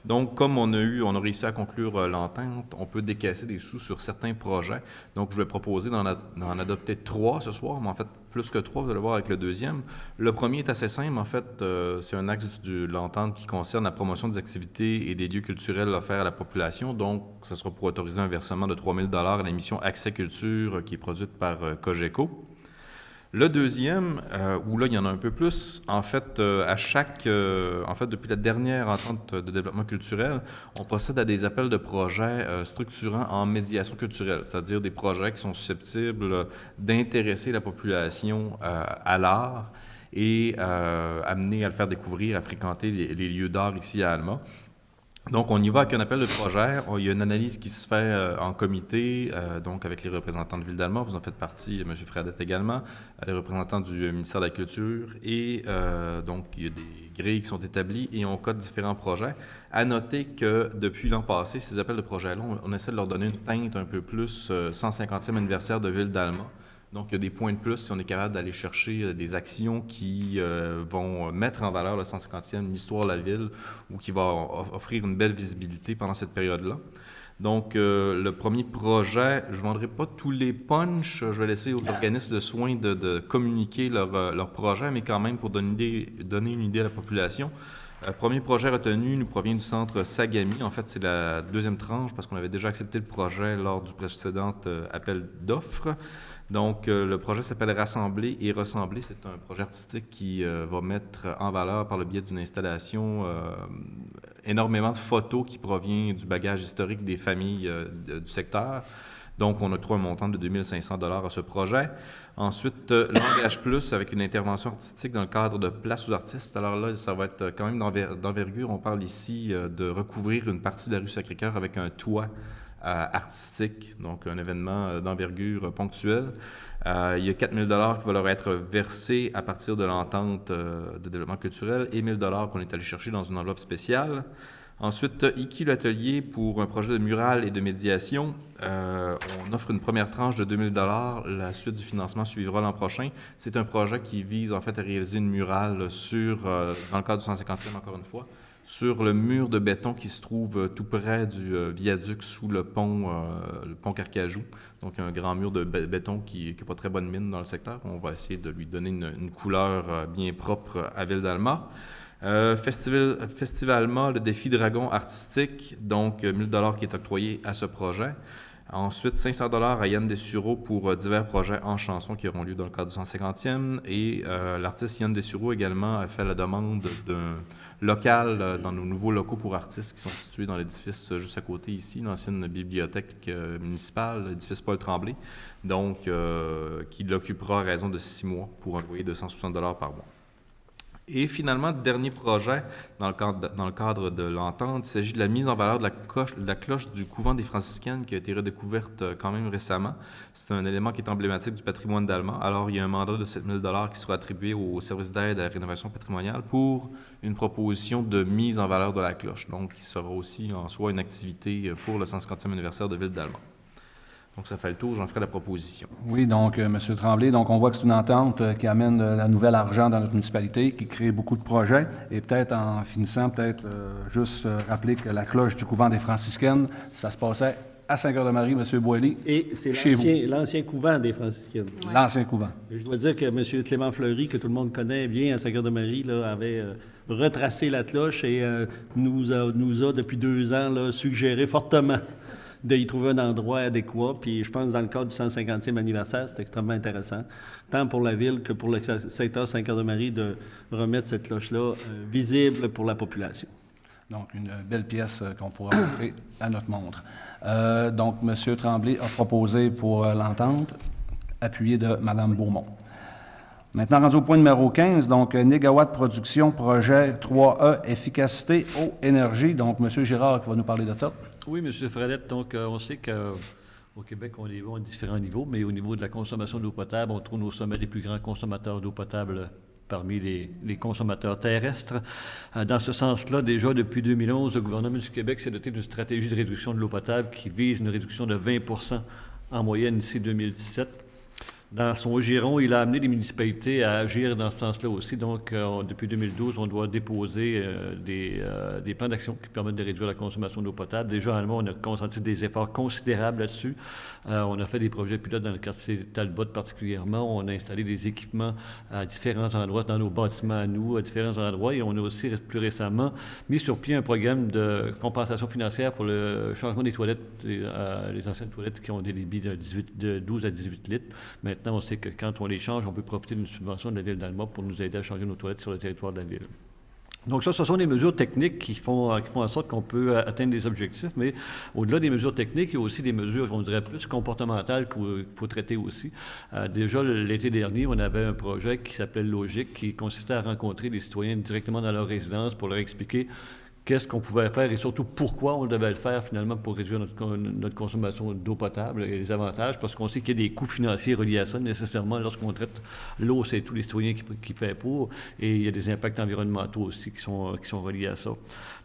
Donc, comme on a réussi à conclure l'entente, on peut décaisser des sous sur certains projets. Donc, je vais proposer d'en adopter 3 ce soir, mais en fait, plus que 3, vous allez voir avec le deuxième. Le premier est assez simple. En fait, c'est un axe de l'entente qui concerne la promotion des activités et des lieux culturels offerts à la population. Donc, ce sera pour autoriser un versement de 3 000 $ à la mission Accès Culture qui est produite par Cogeco. Le deuxième, où là, il y en a un peu plus, en fait, depuis la dernière entente de développement culturel, on procède à des appels de projets structurants en médiation culturelle, c'est-à-dire des projets qui sont susceptibles d'intéresser la population à l'art et amener à le faire découvrir, à fréquenter les lieux d'art ici à Alma. Donc, on y va avec un appel de projet. Il y a une analyse qui se fait en comité, donc avec les représentants de Ville d'Alma. Vous en faites partie, M. Fradette également, les représentants du ministère de la Culture. Et donc, il y a des grilles qui sont établies et on code différents projets. À noter que depuis l'an passé, ces appels de projets-là, on essaie de leur donner une teinte un peu plus 150e anniversaire de Ville d'Alma. Donc, il y a des points de plus si on est capable d'aller chercher des actions qui vont mettre en valeur le 150e, l'histoire de la ville, ou qui va offrir une belle visibilité pendant cette période-là. Donc, le premier projet, je ne vendrai pas tous les punchs, je vais laisser aux organismes de soins de communiquer leur projet, mais quand même pour donner une idée à la population. Le premier projet retenu nous provient du centre Sagami. En fait, c'est la deuxième tranche parce qu'on avait déjà accepté le projet lors du précédent appel d'offres. Donc, le projet s'appelle Rassembler et Ressembler. C'est un projet artistique qui va mettre en valeur, par le biais d'une installation, énormément de photos qui proviennent du bagage historique des familles du secteur. Donc, on a trouvé un montant de 2 500 $ à ce projet. Ensuite, Langage Plus avec une intervention artistique dans le cadre de Place aux artistes. Alors là, ça va être quand même d'envergure. On parle ici de recouvrir une partie de la rue Sacré-Cœur avec un toit artistique, donc un événement d'envergure ponctuel. Il y a 4 000 $ qui vont leur être versés à partir de l'entente de développement culturel et 1 000 $ qu'on est allé chercher dans une enveloppe spéciale. Ensuite, IKI l'atelier pour un projet de mural et de médiation. On offre une première tranche de 2 000 $. La suite du financement suivra l'an prochain. C'est un projet qui vise en fait à réaliser une murale dans le cadre du 150e, encore une fois, sur le mur de béton qui se trouve tout près du viaduc sous le pont Carcajou. Donc, un grand mur de béton qui n'a pas très bonne mine dans le secteur. On va essayer de lui donner une couleur bien propre à Ville-d'Alma. Festivalement, le défi Dragon artistique, donc 1 000 $ qui est octroyé à ce projet. Ensuite, 500 $ à Yann Dessureau pour divers projets en chanson qui auront lieu dans le cadre du 150e. Et l'artiste Yann Dessureau également a fait la demande d'un local dans nos nouveaux locaux pour artistes qui sont situés dans l'édifice juste à côté ici, l'ancienne bibliothèque municipale, l'édifice Paul Tremblay, donc qui l'occupera à raison de 6 mois pour un loyer de 160 $ par mois. Et finalement, dernier projet dans le cadre de l'entente, il s'agit de la mise en valeur de la cloche du couvent des franciscaines qui a été redécouverte quand même récemment. C'est un élément qui est emblématique du patrimoine d'Alma. Alors, il y a un mandat de 7 000 $ qui sera attribué au service d'aide à la rénovation patrimoniale pour une proposition de mise en valeur de la cloche. Donc, il sera aussi en soi une activité pour le 150e anniversaire de Ville d'Alma. Donc, ça fait le tour. J'en ferai la proposition. Oui, donc, M. Tremblay, donc on voit que c'est une entente qui amène la nouvelle argent dans notre municipalité, qui crée beaucoup de projets. Et peut-être en finissant, juste rappeler que la cloche du couvent des franciscaines, ça se passait à Saint-Cœur-de-Marie, M. Boilly. Et c'est l'ancien couvent des franciscaines. Ouais. L'ancien couvent. Je dois dire que M. Clément Fleury, que tout le monde connaît bien à Saint-Cœur-de-Marie, là, avait retracé la cloche et nous a, depuis 2 ans, là, suggéré fortement d'y trouver un endroit adéquat. Puis je pense que dans le cadre du 150e anniversaire, c'est extrêmement intéressant, tant pour la ville que pour le secteur Saint-Cœur-de-Marie, de remettre cette cloche-là visible pour la population. Donc, une belle pièce qu'on pourra montrer à notre montre. Donc, M. Tremblay a proposé pour l'entente, appuyé de Mme Beaumont. Maintenant, rendu au point numéro 15, donc Négawatt Production, projet 3E, efficacité, eau, énergie. Donc, M. Girard qui va nous parler de ça. Oui, M. Fredette, donc on sait qu'au Québec, on est à différents niveaux, mais au niveau de la consommation d'eau potable, on trouve au sommet des plus grands consommateurs d'eau potable parmi les consommateurs terrestres. Dans ce sens-là, déjà depuis 2011, le gouvernement du Québec s'est doté d'une stratégie de réduction de l'eau potable qui vise une réduction de 20 % en moyenne d'ici 2017. Dans son giron, il a amené les municipalités à agir dans ce sens-là aussi. Donc, depuis 2012, on doit déposer des plans d'action qui permettent de réduire la consommation d'eau potable. Déjà, en Allemagne, on a consenti des efforts considérables là-dessus. On a fait des projets pilotes dans le quartier Talbot particulièrement. On a installé des équipements à différents endroits, dans nos bâtiments à nous, à différents endroits. Et on a aussi, plus récemment, mis sur pied un programme de compensation financière pour le changement des toilettes, les anciennes toilettes qui ont des débits de 12 à 18 litres. Maintenant, on sait que quand on les change, on peut profiter d'une subvention de la Ville d'Alma pour nous aider à changer nos toilettes sur le territoire de la Ville. Donc ça, ce sont des mesures techniques qui font en sorte qu'on peut atteindre des objectifs, mais au-delà des mesures techniques, il y a aussi des mesures, on dirait, plus comportementales qu'il faut traiter aussi. Déjà, l'été dernier, on avait un projet qui s'appelait Logique, qui consistait à rencontrer les citoyens directement dans leur résidence pour leur expliquer qu'est-ce qu'on pouvait faire et surtout pourquoi on devait le faire finalement pour réduire notre consommation d'eau potable et les avantages, parce qu'on sait qu'il y a des coûts financiers reliés à ça nécessairement. Lorsqu'on traite l'eau, c'est tous les citoyens qui paient pour, et il y a des impacts environnementaux aussi qui sont reliés à ça.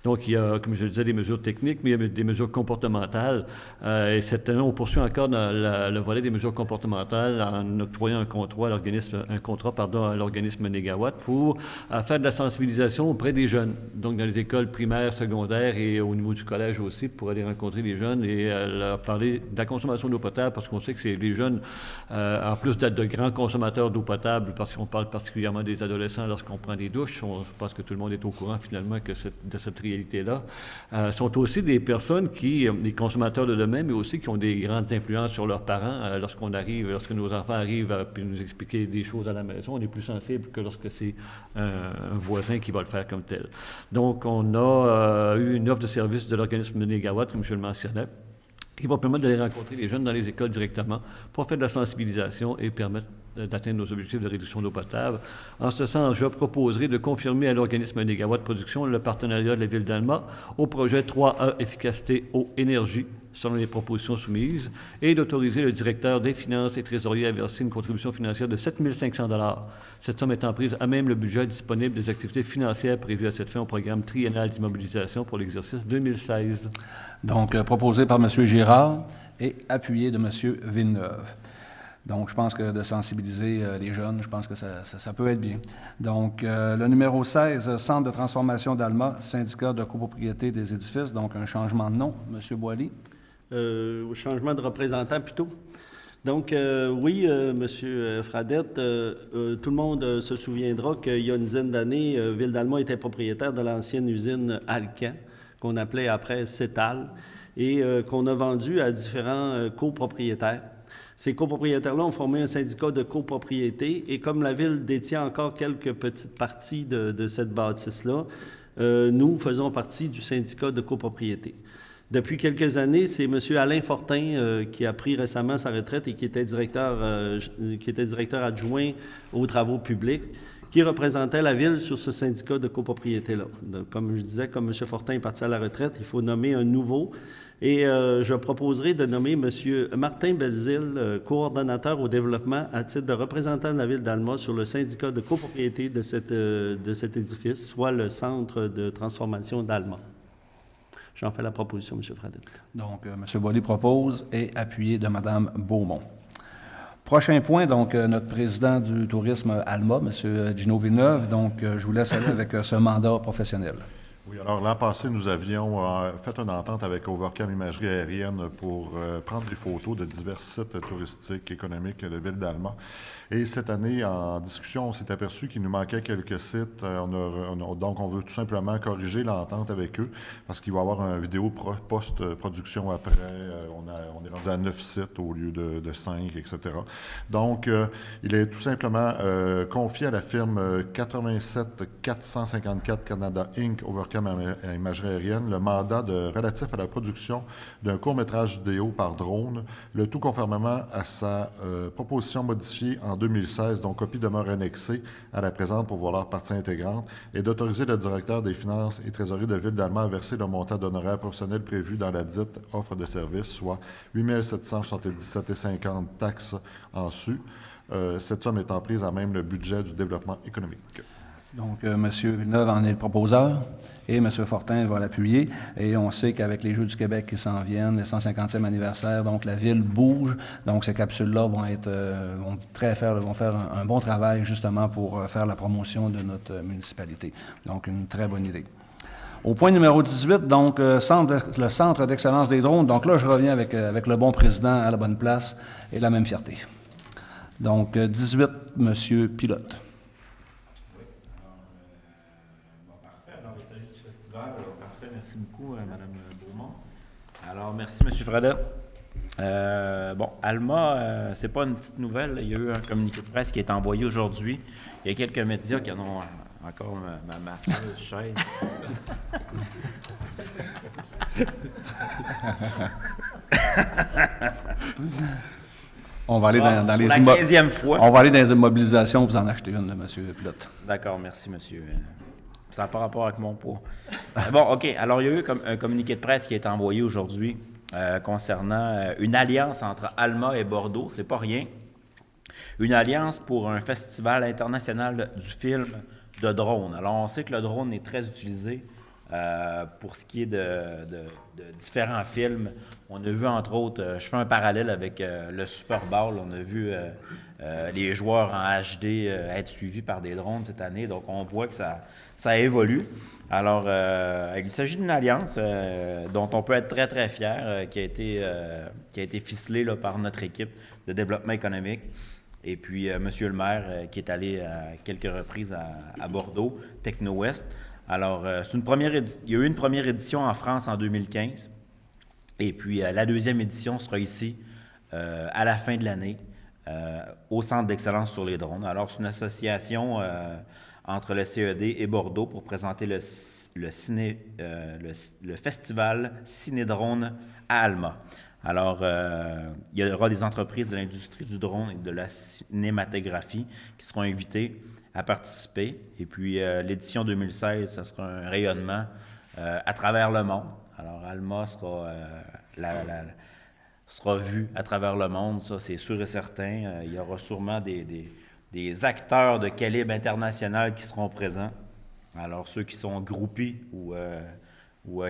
Donc, il y a, comme je le disais, des mesures techniques, mais il y a des mesures comportementales. Et cette année, on poursuit encore dans le volet des mesures comportementales en octroyant un contrat à l'organisme Négawatt pour faire de la sensibilisation auprès des jeunes, donc dans les écoles primaires, secondaires et au niveau du collège aussi, pour aller rencontrer les jeunes et leur parler de la consommation d'eau potable, parce qu'on sait que c'est les jeunes, en plus d'être de grands consommateurs d'eau potable, parce qu'on parle particulièrement des adolescents lorsqu'on prend des douches, je pense que tout le monde est au courant finalement de cette réalité-là, sont aussi des personnes des consommateurs de demain, mais aussi qui ont des grandes influences sur leurs parents. Lorsque nos enfants arrivent à nous expliquer des choses à la maison, on est plus sensible que lorsque c'est un voisin qui va le faire comme tel. Donc, on a eu une offre de service de l'organisme Négawatt, comme je le mentionnais, qui va permettre d'aller rencontrer les jeunes dans les écoles directement pour faire de la sensibilisation et permettre d'atteindre nos objectifs de réduction d'eau potable. En ce sens, je proposerai de confirmer à l'organisme Négawatt Production le partenariat de la Ville d'Alma au projet 3E Efficacité Eau Énergie selon les propositions soumises, et d'autoriser le directeur des finances et trésorier à verser une contribution financière de 7 500 $. Cette somme étant prise à même le budget disponible des activités financières prévues à cette fin au programme triennal d'immobilisation pour l'exercice 2016. Donc, proposé par M. Girard et appuyé de M. Villeneuve. Donc, je pense que de sensibiliser les jeunes, je pense que ça peut être bien. Donc, le numéro 16, Centre de transformation d'Alma, syndicat de copropriété des édifices, donc un changement de nom. M. Boily. Changement de représentant plutôt. Donc, oui, M. Fradette, tout le monde se souviendra qu'il y a une dizaine d'années, Ville d'Alma était propriétaire de l'ancienne usine Alcan, qu'on appelait après Cétal, et qu'on a vendu à différents copropriétaires. Ces copropriétaires-là ont formé un syndicat de copropriété et comme la Ville détient encore quelques petites parties de cette bâtisse-là, nous faisons partie du syndicat de copropriété. Depuis quelques années, c'est M. Alain Fortin qui a pris récemment sa retraite et qui était directeur adjoint aux travaux publics, qui représentait la Ville sur ce syndicat de copropriété-là. Comme je disais, comme M. Fortin est parti à la retraite, il faut nommer un nouveau. Et je proposerai de nommer M. Martin Belzile, coordonnateur au développement à titre de représentant de la Ville d'Alma sur le syndicat de copropriété de cet édifice, soit le Centre de transformation d'Alma. J'en fais la proposition, M. Fradette. Donc, M. Boily propose et appuyé de Mme Beaumont. Prochain point, donc, notre président du tourisme Alma, M. Gino Villeneuve. Donc, je vous laisse aller avec ce mandat professionnel. Oui, alors l'an passé, nous avions fait une entente avec Overcam Imagerie Aérienne pour prendre des photos de divers sites touristiques, économiques de Ville d'Alma. Et cette année, en discussion, on s'est aperçu qu'il nous manquait quelques sites. Donc, on veut tout simplement corriger l'entente avec eux parce qu'il va y avoir une vidéo post-production après. On est rendu à 9 sites au lieu de 5, etc. Donc, il est tout simplement confié à la firme 87 454 Canada Inc. Overcam Imagerie Aérienne le mandat relatif à la production d'un court-métrage vidéo par drone, le tout conformément à sa proposition modifiée en 2016, dont copie demeure annexée à la présente pour voir leur partie intégrante, et d'autoriser le directeur des finances et trésorier de Ville d'Alma à verser le montant d'honoraires professionnels prévu dans la dite offre de service, soit 8 777,50 taxes en su. Cette somme étant prise à même le budget du développement économique. Donc, M. Villeneuve en est le proposeur et M. Fortin va l'appuyer. Et on sait qu'avec les Jeux du Québec qui s'en viennent, le 150e anniversaire, donc la Ville bouge. Donc, ces capsules-là vont faire un bon travail justement pour faire la promotion de notre municipalité. Donc, une très bonne idée. Au point numéro 18, donc, le Centre d'excellence des drones. Donc là, je reviens avec le bon président à la bonne place et la même fierté. Donc, 18, M. Pilote. Merci beaucoup, Mme Beaumont. Alors, merci, M. Fradette. Alma, c'est pas une petite nouvelle. Il y a eu un communiqué de presse qui est envoyé aujourd'hui. Il y a quelques médias qui en ont encore ma fameuse chaise. On va aller dans les la 15e fois. On va aller dans les immobilisations, vous en achetez une, M. Pilote. D'accord, merci, monsieur. Ça n'a pas rapport avec mon poids. Bon, OK. Alors, il y a eu un communiqué de presse qui a été envoyé aujourd'hui concernant une alliance entre Alma et Bordeaux. C'est pas rien. Une alliance pour un festival international du film de drone. Alors, on sait que le drone est très utilisé pour ce qui est de différents films. On a vu, entre autres, je fais un parallèle avec le Super Bowl. On a vu les joueurs en HD être suivis par des drones cette année. Donc, on voit que ça évolue. Alors, il s'agit d'une alliance dont on peut être très, très fier, qui a été ficelée là, par notre équipe de développement économique. Et puis, monsieur le maire, qui est allé à quelques reprises à Bordeaux, Techno-Ouest. Alors, il y a eu une première édition en France en 2015. Et puis, la deuxième édition sera ici à la fin de l'année au Centre d'excellence sur les drones. Alors, c'est une association entre le CED et Bordeaux pour présenter le festival Ciné-Drone à Alma. Alors, il y aura des entreprises de l'industrie du drone et de la cinématographie qui seront invitées à participer. Et puis, l'édition 2016, ça sera un rayonnement à travers le monde. Alors, Alma sera sera vu à travers le monde, ça c'est sûr et certain. Il y aura sûrement des acteurs de calibre international qui seront présents. Alors ceux qui sont groupés ou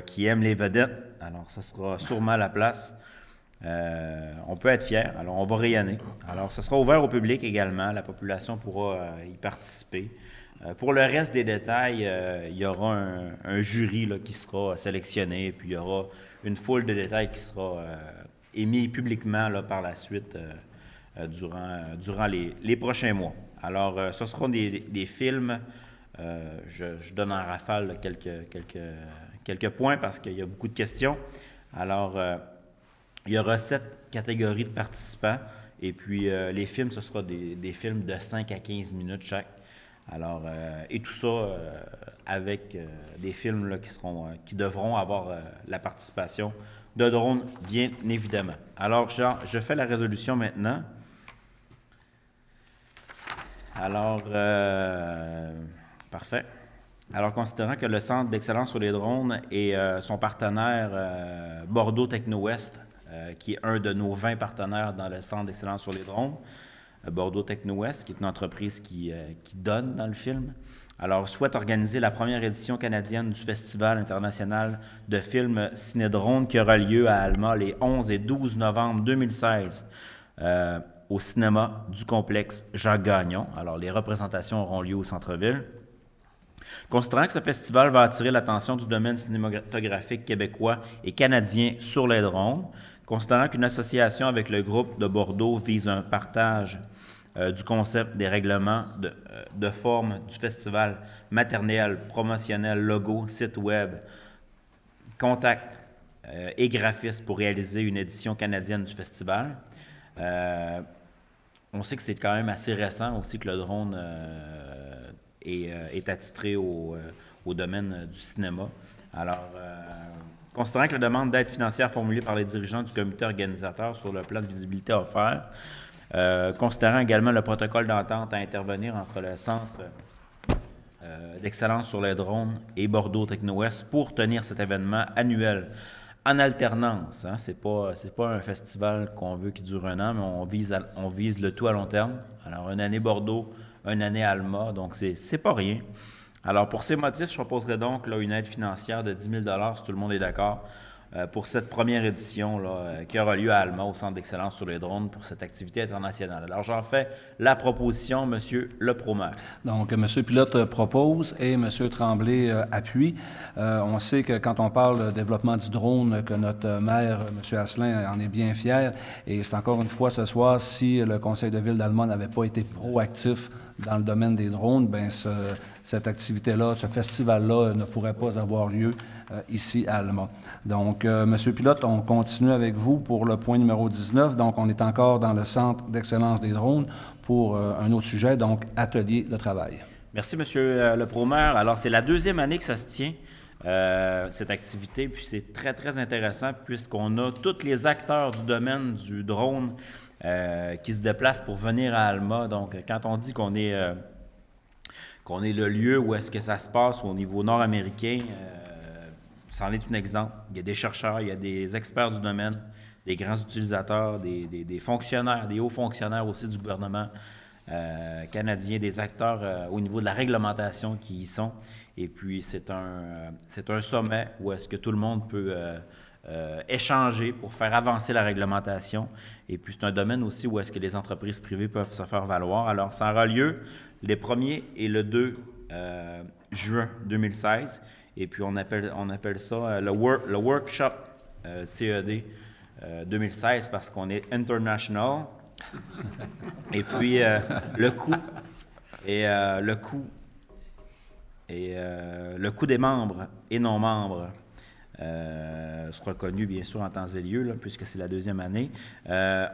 qui aiment les vedettes, alors ça sera sûrement la place. On peut être fiers, alors on va rayonner. Alors ce sera ouvert au public également, la population pourra y participer. Pour le reste des détails, il y aura un jury là, qui sera sélectionné, puis il y aura une foule de détails qui sera émis publiquement là, par la suite durant les prochains mois. Alors, ce seront des films. Je donne en rafale là, quelques points parce qu'il y a beaucoup de questions. Alors, il y aura 7 catégories de participants. Et puis, les films, ce sera des films de 5 à 15 minutes chaque. Alors, et tout ça avec des films là, qui devront avoir la participation de drones, bien évidemment. Alors, je fais la résolution maintenant. Alors, parfait. Alors, considérant que le Centre d'excellence sur les drones et son partenaire Bordeaux Techno-Ouest, qui est un de nos 20 partenaires dans le Centre d'excellence sur les drones, Bordeaux Techno-Ouest, qui est une entreprise qui donne dans le film, alors souhaite organiser la première édition canadienne du Festival international de films Cinédrone qui aura lieu à Alma les 11 et 12 novembre 2016 au cinéma du complexe Jacques Gagnon. Alors, les représentations auront lieu au centre-ville. Considérant que ce festival va attirer l'attention du domaine cinématographique québécois et canadien sur les drones, considérant qu'une association avec le groupe de Bordeaux vise un partage du concept des règlements de forme du festival, matériel, promotionnel, logo, site web, contact et graphisme pour réaliser une édition canadienne du festival. On sait que c'est quand même assez récent aussi que le drone est attitré au domaine du cinéma. Alors, considérant que la demande d'aide financière formulée par les dirigeants du comité organisateur sur le plan de visibilité offert, considérant également le protocole d'entente à intervenir entre le Centre d'excellence sur les drones et Bordeaux Techno-Ouest pour tenir cet événement annuel en alternance. Hein. C'est pas un festival qu'on veut qui dure 1 an, mais on vise le tout à long terme. Alors, 1 année Bordeaux, 1 année Alma, donc c'est pas rien. Alors, pour ces motifs, je proposerai donc là, une aide financière de 10 000 $ si tout le monde est d'accord, pour cette première édition là, qui aura lieu à Alma, au Centre d'excellence sur les drones, pour cette activité internationale. Alors, j'en fais la proposition, M. le Promaire. Donc, M. Pilote propose et M. Tremblay appuie. On sait que quand on parle de développement du drone, que notre maire, M. Asselin, en est bien fier. Et c'est encore une fois ce soir, si le Conseil de ville d'Alma n'avait pas été proactif dans le domaine des drones, bien, cette activité-là, ce festival-là ne pourrait pas avoir lieu ici à Alma. Donc, M. Pilote, on continue avec vous pour le point numéro 19. Donc, on est encore dans le Centre d'excellence des drones pour un autre sujet, donc atelier de travail. Merci, M. le Promaire. Alors, c'est la 2e année que ça se tient, cette activité, puis c'est très, très intéressant puisqu'on a tous les acteurs du domaine du drone qui se déplacent pour venir à Alma. Donc, quand on dit qu'on est le lieu où est-ce que ça se passe au niveau nord-américain, ça en est un exemple. Il y a des chercheurs, il y a des experts du domaine, des grands utilisateurs, des fonctionnaires, des hauts fonctionnaires aussi du gouvernement canadien, des acteurs au niveau de la réglementation qui y sont. Et puis, c'est un sommet où est-ce que tout le monde peut échanger pour faire avancer la réglementation. Et puis, c'est un domaine aussi où est-ce que les entreprises privées peuvent se faire valoir. Alors, ça aura lieu les 1er et le 2 juin 2016. Et puis, on appelle ça le workshop CED 2016 parce qu'on est international. Et puis, le coût des membres et non-membres sera connu, bien sûr, en temps et lieu, là, puisque c'est la 2e année.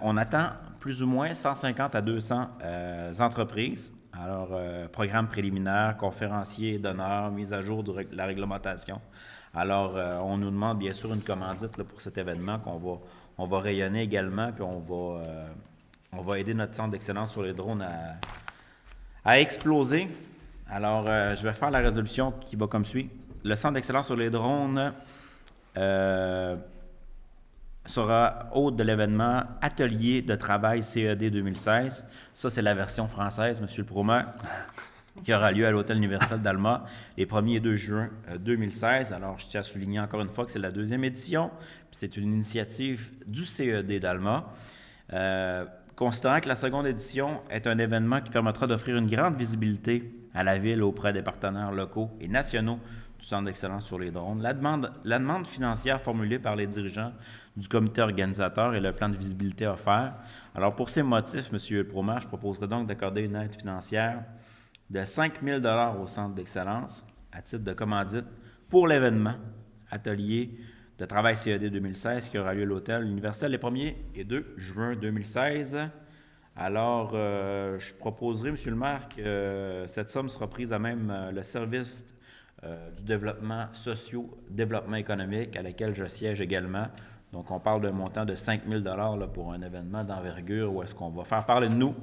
On attend plus ou moins 150 à 200 entreprises. Alors, programme préliminaire, conférencier d'honneur, mise à jour de la réglementation. Alors, on nous demande, bien sûr, une commandite là, pour cet événement qu'on va rayonner également, puis on va aider notre centre d'excellence sur les drones à exploser. Alors, je vais faire la résolution qui va comme suit. Le centre d'excellence sur les drones sera hôte de l'événement Atelier de travail CED 2016. Ça, c'est la version française, M. le Promaire, qui aura lieu à l'Hôtel Universitaire d'Alma les 1er et 2 juin 2016. Alors, je tiens à souligner encore une fois que c'est la 2e édition, puis c'est une initiative du CED d'Alma. Considérant que la 2e édition est un événement qui permettra d'offrir une grande visibilité à la Ville auprès des partenaires locaux et nationaux du Centre d'excellence sur les drones, la demande financière formulée par les dirigeants du comité organisateur et le plan de visibilité offert. Alors, pour ces motifs, M. le Promaire, je proposerai donc d'accorder une aide financière de 5 000 $ au Centre d'excellence à titre de commandite pour l'événement Atelier de travail CED 2016 qui aura lieu à l'Hôtel Universel les 1er et 2 juin 2016. Alors, je proposerai, M. le maire, que cette somme sera prise à même le service du développement développement économique, à laquelle je siège également. Donc, on parle d'un montant de 5 000 $ pour un événement d'envergure où est-ce qu'on va faire parler de nous.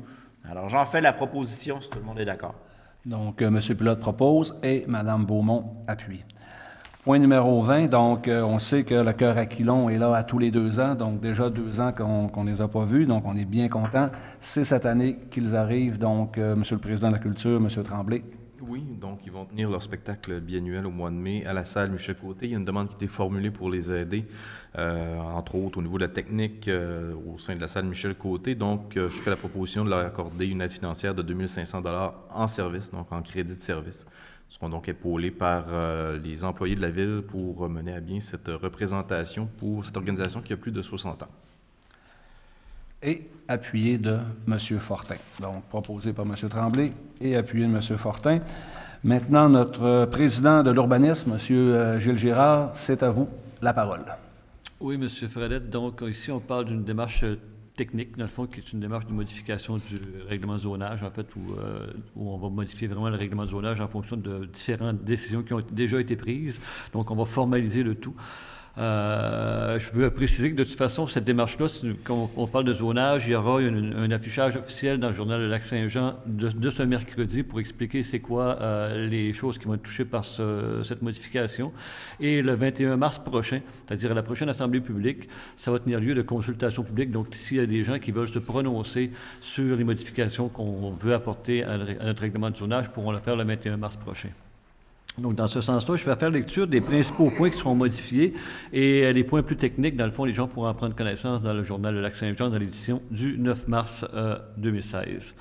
Alors, j'en fais la proposition si tout le monde est d'accord. Donc, M. Pilote propose et Mme Beaumont appuie. Point numéro 20, donc on sait que le Cœur Aquilon est là à tous les 2 ans, donc déjà 2 ans qu'on ne les a pas vus, donc on est bien content. C'est cette année qu'ils arrivent, donc M. le Président de la Culture, M. Tremblay. Oui, donc ils vont tenir leur spectacle biannuel au mois de mai à la salle Michel Côté. Il y a une demande qui a été formulée pour les aider, entre autres au niveau de la technique au sein de la salle Michel Côté. Donc, je ferai la proposition de leur accorder une aide financière de 2 500 $ en service, donc en crédit de service. Ils seront donc épaulés par les employés de la Ville pour mener à bien cette représentation pour cette organisation qui a plus de 60 ans. Et appuyé de M. Fortin. Donc, proposé par M. Tremblay et appuyé de M. Fortin. Maintenant, notre président de l'urbanisme, M. Gilles Girard, c'est à vous la parole. Oui, M. Fredette. Donc, ici, on parle d'une démarche technique, dans le fond, qui est une démarche de modification du règlement de zonage, en fait, où on va modifier vraiment le règlement de zonage en fonction de différentes décisions qui ont déjà été prises. Donc, on va formaliser le tout. Je veux préciser que de toute façon, cette démarche-là, quand on parle de zonage, il y aura un affichage officiel dans le Journal de Lac-Saint-Jean de ce mercredi pour expliquer c'est quoi les choses qui vont être touchées par cette modification. Et le 21 mars prochain, c'est-à-dire à la prochaine Assemblée publique, ça va tenir lieu de consultation publique. Donc, s'il y a des gens qui veulent se prononcer sur les modifications qu'on veut apporter à notre règlement de zonage, pourront le faire le 21 mars prochain. Donc, dans ce sens-là, je vais faire lecture des principaux points qui seront modifiés et les points plus techniques, dans le fond, les gens pourront en prendre connaissance dans le Journal de Lac-Saint-Jean dans l'édition du 9 mars 2016.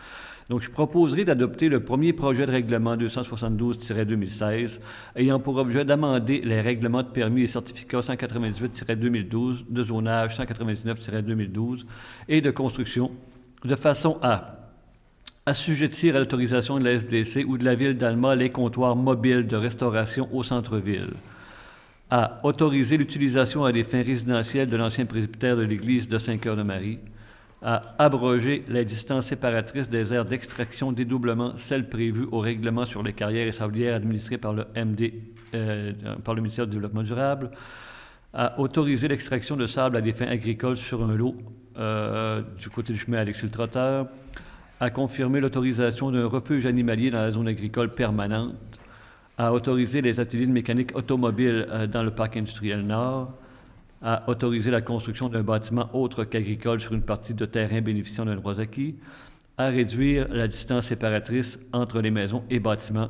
Donc, je proposerai d'adopter le premier projet de règlement 272-2016 ayant pour objet d'amender les règlements de permis et certificats 198-2012, de zonage 199-2012 et de construction de façon à assujettir à l'autorisation de la SDC ou de la Ville d'Alma les comptoirs mobiles de restauration au centre-ville, à autoriser l'utilisation à des fins résidentielles de l'ancien presbytère de l'église de Saint-Cœur-de-Marie, à abroger les distances séparatrices des aires d'extraction dédoublement, celles prévues au règlement sur les carrières et sablières administrées par le par le ministère du Développement durable, à autoriser l'extraction de sable à des fins agricoles sur un lot du côté du chemin Alexis-le-Trotteur, à confirmer l'autorisation d'un refuge animalier dans la zone agricole permanente, à autoriser les ateliers de mécanique automobile dans le parc industriel Nord, à autoriser la construction d'un bâtiment autre qu'agricole sur une partie de terrain bénéficiant d'un droit acquis, à réduire la distance séparatrice entre les maisons et bâtiments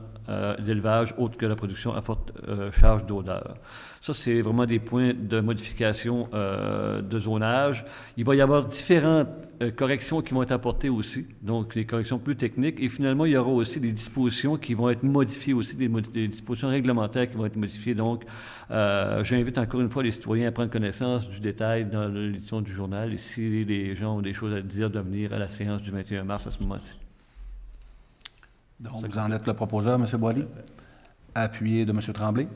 d'élevage autres que la production à forte charge d'odeur. Ça, c'est vraiment des points de modification de zonage. Il va y avoir différentes corrections qui vont être apportées aussi, donc des corrections plus techniques. Et finalement, il y aura aussi des dispositions qui vont être modifiées aussi, des dispositions réglementaires qui vont être modifiées. Donc, j'invite encore une fois les citoyens à prendre connaissance du détail dans l'édition du journal. Et si les gens ont des choses à dire, de venir à la séance du 21 mars à ce moment-ci. Donc, vous en êtes le proposeur, M. Boily, appuyé de M. Tremblay.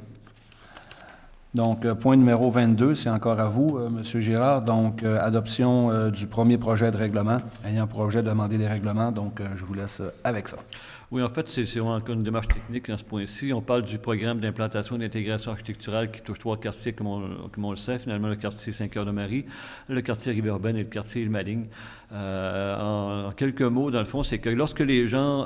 Donc, point numéro 22, c'est encore à vous, M. Girard. Donc, adoption du premier projet de règlement, ayant projet de demander les règlements. Donc, je vous laisse avec ça. Oui, en fait, c'est vraiment encore une démarche technique dans ce point-ci. On parle du programme d'implantation et d'intégration architecturale qui touche 3 quartiers, comme on le sait, finalement, le quartier Saint-Cœur-de-Marie, le quartier Rive-Urbaine et le quartier Île-Maligne. En quelques mots, dans le fond, c'est que lorsque les gens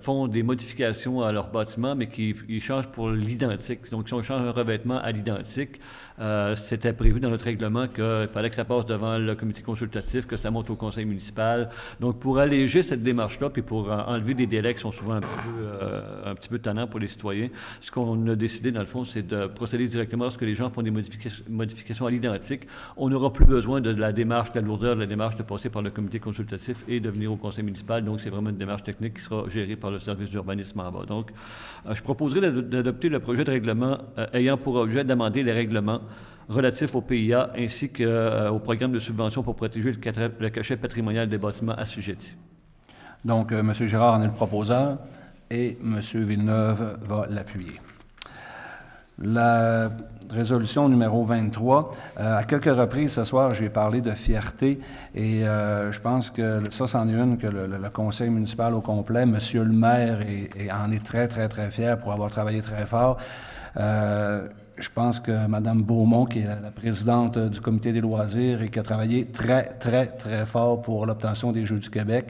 font des modifications à leur bâtiment, mais qu'ils changent pour l'identique, donc si on change un revêtement à l'identique, c'était prévu dans notre règlement qu'il fallait que ça passe devant le comité consultatif, que ça monte au conseil municipal. Donc, pour alléger cette démarche-là, puis pour enlever des délais qui sont souvent un petit peu tannants pour les citoyens, ce qu'on a décidé, dans le fond, c'est de procéder directement lorsque les gens font des modifications à l'identique. On n'aura plus besoin de la démarche, de la lourdeur de la démarche de passer par le comité consultatif et de venir au conseil municipal. Donc, c'est vraiment une démarche technique qui sera gérée par le service d'urbanisme en bas. Donc, je proposerai d'adopter le projet de règlement ayant pour objet d'amender les règlements relatifs au PIA ainsi qu'au programme de subvention pour protéger le cachet patrimonial des bâtiments assujettis. Donc, M. Girard en est le proposeur et M. Villeneuve va l'appuyer. La résolution numéro 23, à quelques reprises ce soir, j'ai parlé de fierté et je pense que ça, c'en est une que le conseil municipal au complet, M. le maire en est très, très, très fier pour avoir travaillé très fort. Je pense que Mme Beaumont, qui est la présidente du comité des loisirs et qui a travaillé très, très, très fort pour l'obtention des Jeux du Québec,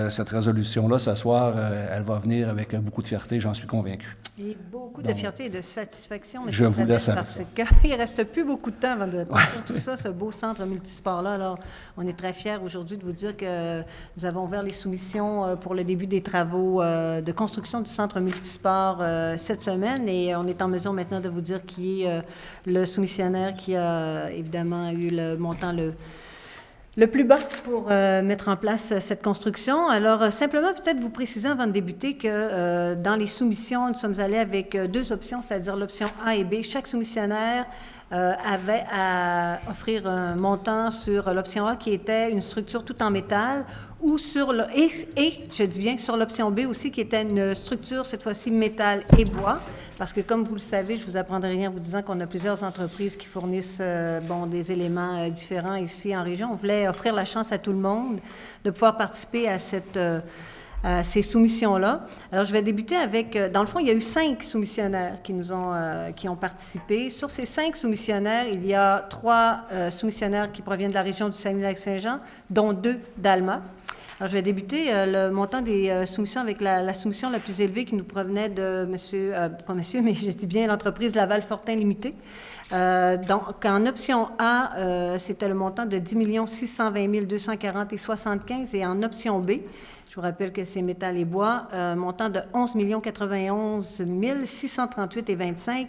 cette résolution-là, ce soir, elle va venir avec beaucoup de fierté, j'en suis convaincu. Et beaucoup de fierté et de satisfaction, je vous laisse avec parce qu'il ne reste plus beaucoup de temps avant de construire tout ça, ce beau centre multisport-là. Alors, on est très fiers aujourd'hui de vous dire que nous avons ouvert les soumissions pour le début des travaux de construction du centre multisport cette semaine et on est en mesure maintenant de vous dire qui est le soumissionnaire qui a évidemment eu le montant le plus bas pour mettre en place cette construction. Alors, simplement, peut-être vous préciser avant de débuter que dans les soumissions, nous sommes allés avec 2 options, c'est-à-dire l'option A et B. Chaque soumissionnaire avait à offrir un montant sur l'option A qui était une structure tout en métal ou sur je dis bien sur l'option B aussi qui était une structure cette fois-ci métal et bois parce que comme vous le savez, je vous apprendrai rien en vous disant qu'on a plusieurs entreprises qui fournissent des éléments différents ici en région. On voulait offrir la chance à tout le monde de pouvoir participer à ces soumissions-là. Alors, je vais débuter avec... dans le fond, il y a eu 5 soumissionnaires qui ont participé. Sur ces 5 soumissionnaires, il y a 3 soumissionnaires qui proviennent de la région du Saguenay-Lac-Saint-Jean, dont 2 d'Alma. Alors, je vais débuter le montant des soumissions avec la soumission la plus élevée qui nous provenait de mais je dis bien l'entreprise Laval-Fortin Limitée. Donc, en option A, c'était le montant de 10 620 240 et 75 et en option B, je vous rappelle que c'est métal et bois, montant de 11 91 638 et 25.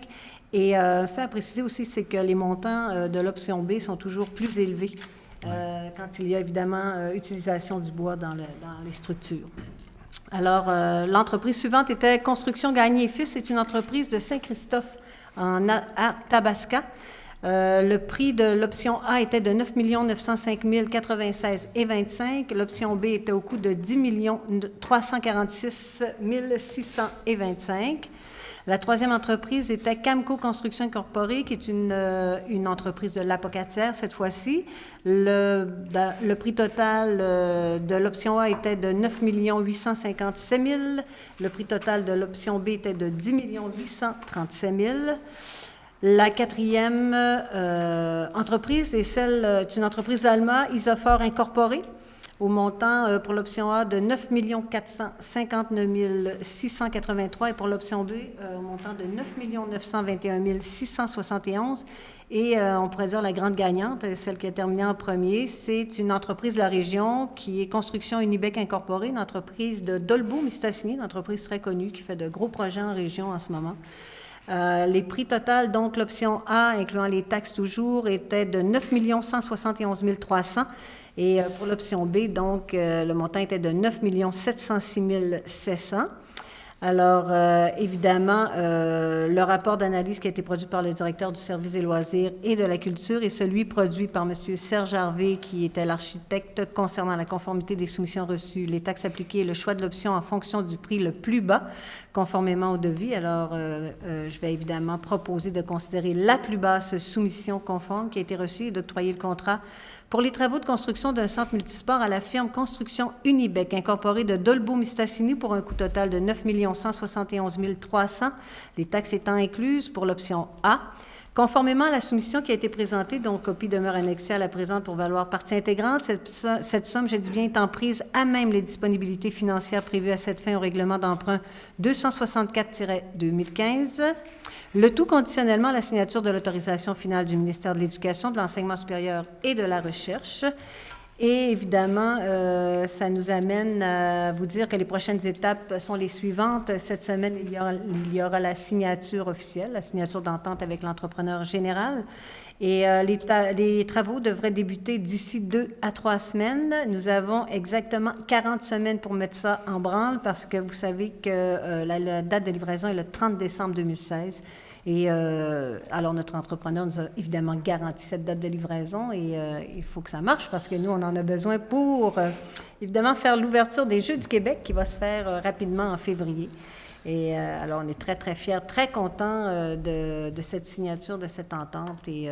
Et fait à préciser aussi, c'est que les montants de l'option B sont toujours plus élevés quand il y a évidemment utilisation du bois dans les structures. Alors, l'entreprise suivante était Construction Gagné et Fils. C'est une entreprise de Saint-Christophe à Tabasca. Le prix de l'option A était de 9 905 096 et 25. L'option B était au coût de 10 346 600 et 25. La troisième entreprise était Camco Construction Incorporée, qui est une entreprise de l'Apocatière cette fois-ci. Le prix total de l'option A était de 9 857 000. Le prix total de l'option B était de 10 837 000. La quatrième entreprise est une entreprise Alma, Isophore Incorporée, au montant pour l'option A de 9 459 683 et pour l'option B au montant de 9 921 671. Et on pourrait dire la grande gagnante, celle qui a terminé en premier, c'est une entreprise de la région qui est Construction Unibec Incorporée, une entreprise de Dolbeau-Mistassini, une entreprise très connue qui fait de gros projets en région en ce moment. Les prix totaux, donc l'option A, incluant les taxes toujours, étaient de 9 171 300. Et pour l'option B, donc, le montant était de 9 706 700. Alors, évidemment, le rapport d'analyse qui a été produit par le directeur du service des loisirs et de la culture est celui produit par M. Serge Harvey, qui était l'architecte concernant la conformité des soumissions reçues, les taxes appliquées et le choix de l'option en fonction du prix le plus bas, conformément au devis. Alors, je vais évidemment proposer de considérer la plus basse soumission conforme qui a été reçue et d'octroyer le contrat pour les travaux de construction d'un centre multisport à la firme Construction Unibec, incorporée de Dolbeau-Mistassini pour un coût total de 9 171 300, les taxes étant incluses pour l'option A. Conformément à la soumission qui a été présentée, dont copie demeure annexée à la présente pour valoir partie intégrante, cette somme, je dis bien, étant prise à même les disponibilités financières prévues à cette fin au règlement d'emprunt 264-2015. Le tout conditionnellement à la signature de l'autorisation finale du ministère de l'Éducation, de l'Enseignement supérieur et de la Recherche. Et évidemment, ça nous amène à vous dire que les prochaines étapes sont les suivantes. Cette semaine, il y aura la signature officielle, la signature d'entente avec l'entrepreneur général. Et les travaux devraient débuter d'ici 2 à 3 semaines. Nous avons exactement 40 semaines pour mettre ça en branle parce que vous savez que la date de livraison est le 30 décembre 2016. Et alors, notre entrepreneur nous a évidemment garanti cette date de livraison et il faut que ça marche parce que nous, on en a besoin pour, évidemment, faire l'ouverture des Jeux du Québec qui va se faire rapidement en février. Et alors, on est très, très fiers, très contents de cette signature, de cette entente et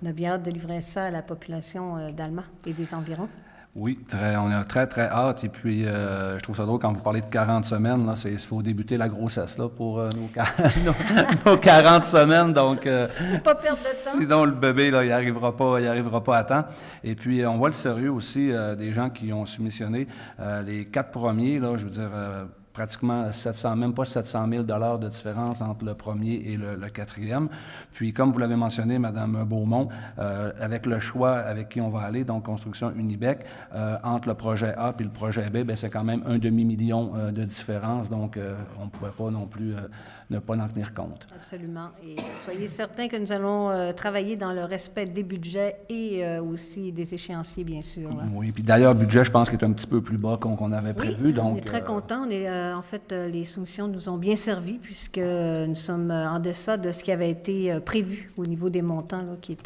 on a bien hâte de livrer ça à la population d'Alma et des environs. Oui, on a très, très hâte. Et puis, je trouve ça drôle quand vous parlez de 40 semaines. Il faut débuter la grossesse là, pour nos 40 semaines. Donc, faut pas perdre de temps. Sinon, le bébé, là, il arrivera pas à temps. Et puis, on voit le sérieux aussi des gens qui ont soumissionné. Les 4 premiers, là, je veux dire... pratiquement 700, même pas 700 000 $ de différence entre le premier et le quatrième. Puis, comme vous l'avez mentionné, Mme Beaumont, avec le choix avec qui on va aller, donc Construction Unibec, entre le projet A et le projet B, bien, c'est quand même 1 demi-million de différence. Donc, on ne pouvait pas non plus ne pas en tenir compte. Absolument. Et soyez certains que nous allons travailler dans le respect des budgets et aussi des échéanciers, bien sûr. Là. Oui, puis d'ailleurs, le budget, je pense qu'il est un petit peu plus bas qu'on avait prévu. Oui, donc, on est très contents. En fait, les soumissions nous ont bien servi puisque nous sommes en deçà de ce qui avait été prévu au niveau des montants là, qui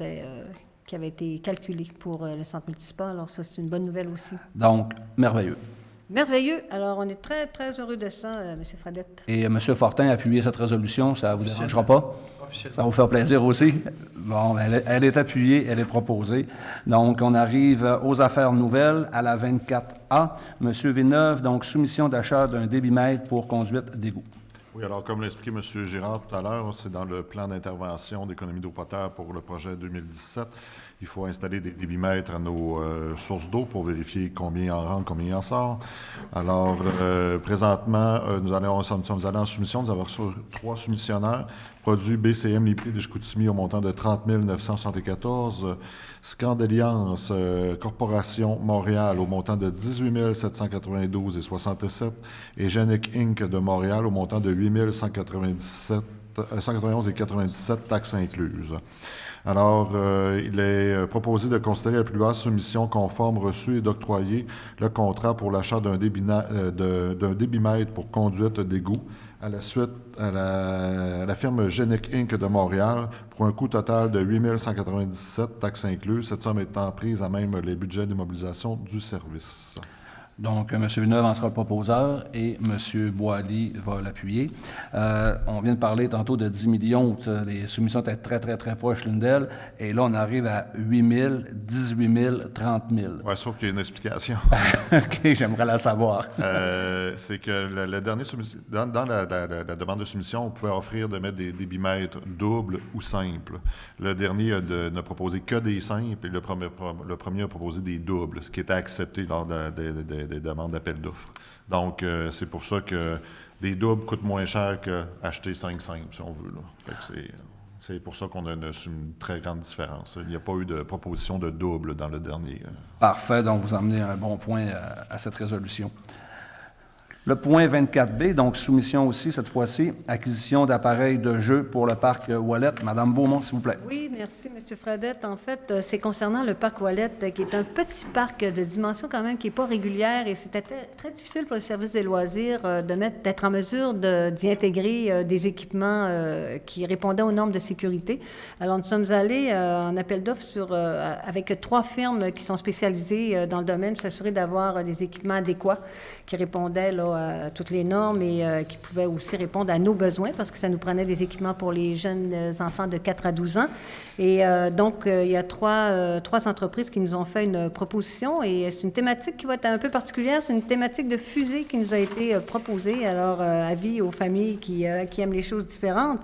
avaient été calculés pour le centre multisport. Alors ça, c'est une bonne nouvelle aussi. Donc, merveilleux. Merveilleux. Alors, on est très, très heureux de ça, M. Fradette. Et M. Fortin a appuyé cette résolution, ça ne vous dérangera pas? Ça va vous faire plaisir aussi? Bon, elle est appuyée, elle est proposée. Donc, on arrive aux affaires nouvelles, à la 24A. M. Villeneuve, donc, soumission d'achat d'un débitmètre pour conduite d'égout. Oui, alors, comme l'a expliqué M. Girard tout à l'heure, c'est dans le plan d'intervention d'économie d'eau potable pour le projet 2017. Il faut installer des débitmètres à nos sources d'eau pour vérifier combien en rentre, combien en sort. Alors, présentement, nous sommes allés en soumission. Nous avons reçu 3 soumissionnaires. Produit BCM Lippier de Chicoutimi au montant de 30 974. Scandalliance Corporation Montréal au montant de 18 792,67. Et Genic Inc. de Montréal au montant de 8 191,97, taxes incluses. Alors, il est proposé de considérer la plus basse soumission conforme reçue et d'octroyer le contrat pour l'achat d'un débitmètre pour conduite d'égout à la suite à la firme Genic Inc. de Montréal pour un coût total de 8 197, taxes incluses, cette somme étant prise à même les budgets d'immobilisation du service. Donc, M. Villeneuve en sera le proposeur et M. Boily va l'appuyer. On vient de parler tantôt de 10 millions, les soumissions étaient très, très, très proches l'une d'elles, et là, on arrive à 8 000, 18 000, 30 000. Oui, sauf qu'il y a une explication. OK, j'aimerais la savoir. C'est que le dernier dans la demande de soumission, on pouvait offrir de mettre des débitmètres doubles ou simples. Le dernier n'a proposé que des simples et le premier a proposé des doubles, ce qui était accepté lors des demandes d'appel d'offres. Donc, c'est pour ça que des doubles coûtent moins cher qu'acheter 5 simples, si on veut. Là. Fait que c'est pour ça qu'on a une très grande différence. Il n'y a pas eu de proposition de double dans le dernier. Parfait. Donc, vous emmenez un bon point à cette résolution. Le point 24B, donc soumission aussi, cette fois-ci, acquisition d'appareils de jeu pour le parc Ouellet. Madame Beaumont, s'il vous plaît. Oui, merci, M. Fredette. En fait, c'est concernant le parc Ouellet, qui est un petit parc de dimension quand même qui n'est pas régulière et c'était très difficile pour le service des loisirs d'être en mesure d'y intégrer des équipements qui répondaient aux normes de sécurité. Alors, nous sommes allés en appel d'offres avec 3 firmes qui sont spécialisées dans le domaine pour s'assurer d'avoir des équipements adéquats qui répondaient là, à toutes les normes et qui pouvaient aussi répondre à nos besoins parce que ça nous prenait des équipements pour les jeunes enfants de 4 à 12 ans. Et donc, il y a trois entreprises qui nous ont fait une proposition et c'est une thématique qui va être un peu particulière. C'est une thématique de fusée qui nous a été proposée. Alors, avis aux familles qui aiment les choses différentes.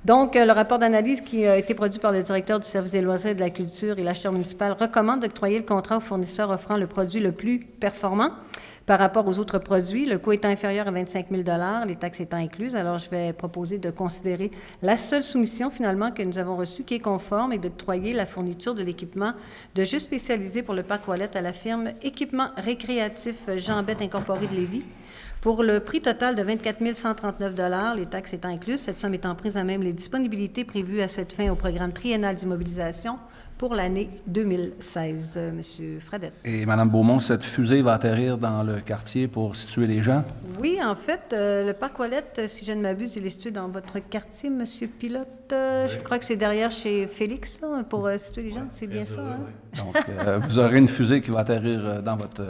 Donc, le rapport d'analyse qui a été produit par le directeur du service des loisirs et de la culture et l'acheteur municipal recommande d'octroyer le contrat au fournisseur offrant le produit le plus performant par rapport aux autres produits, le coût étant inférieur à 25 000 $, les taxes étant incluses. Alors, je vais proposer de considérer la seule soumission, finalement, que nous avons reçue, qui est conforme, et d'octroyer la fourniture de l'équipement de jeux spécialisés pour le parc Ouellet à la firme Équipement récréatif Jean-Bette Incorporé de Lévis. Pour le prix total de 24 139 $, les taxes étant incluses, cette somme étant prise à même les disponibilités prévues à cette fin au programme triennal d'immobilisation pour l'année 2016. Monsieur Fredette. Et Mme Beaumont, cette fusée va atterrir dans le quartier pour situer les gens? Oui, en fait, le parc Ouellet, si je ne m'abuse, il est situé dans votre quartier, Monsieur Pilote. Je crois que c'est derrière chez Félix, là, pour situer les gens. C'est bien ça, hein? Donc, vous aurez une fusée qui va atterrir dans votre...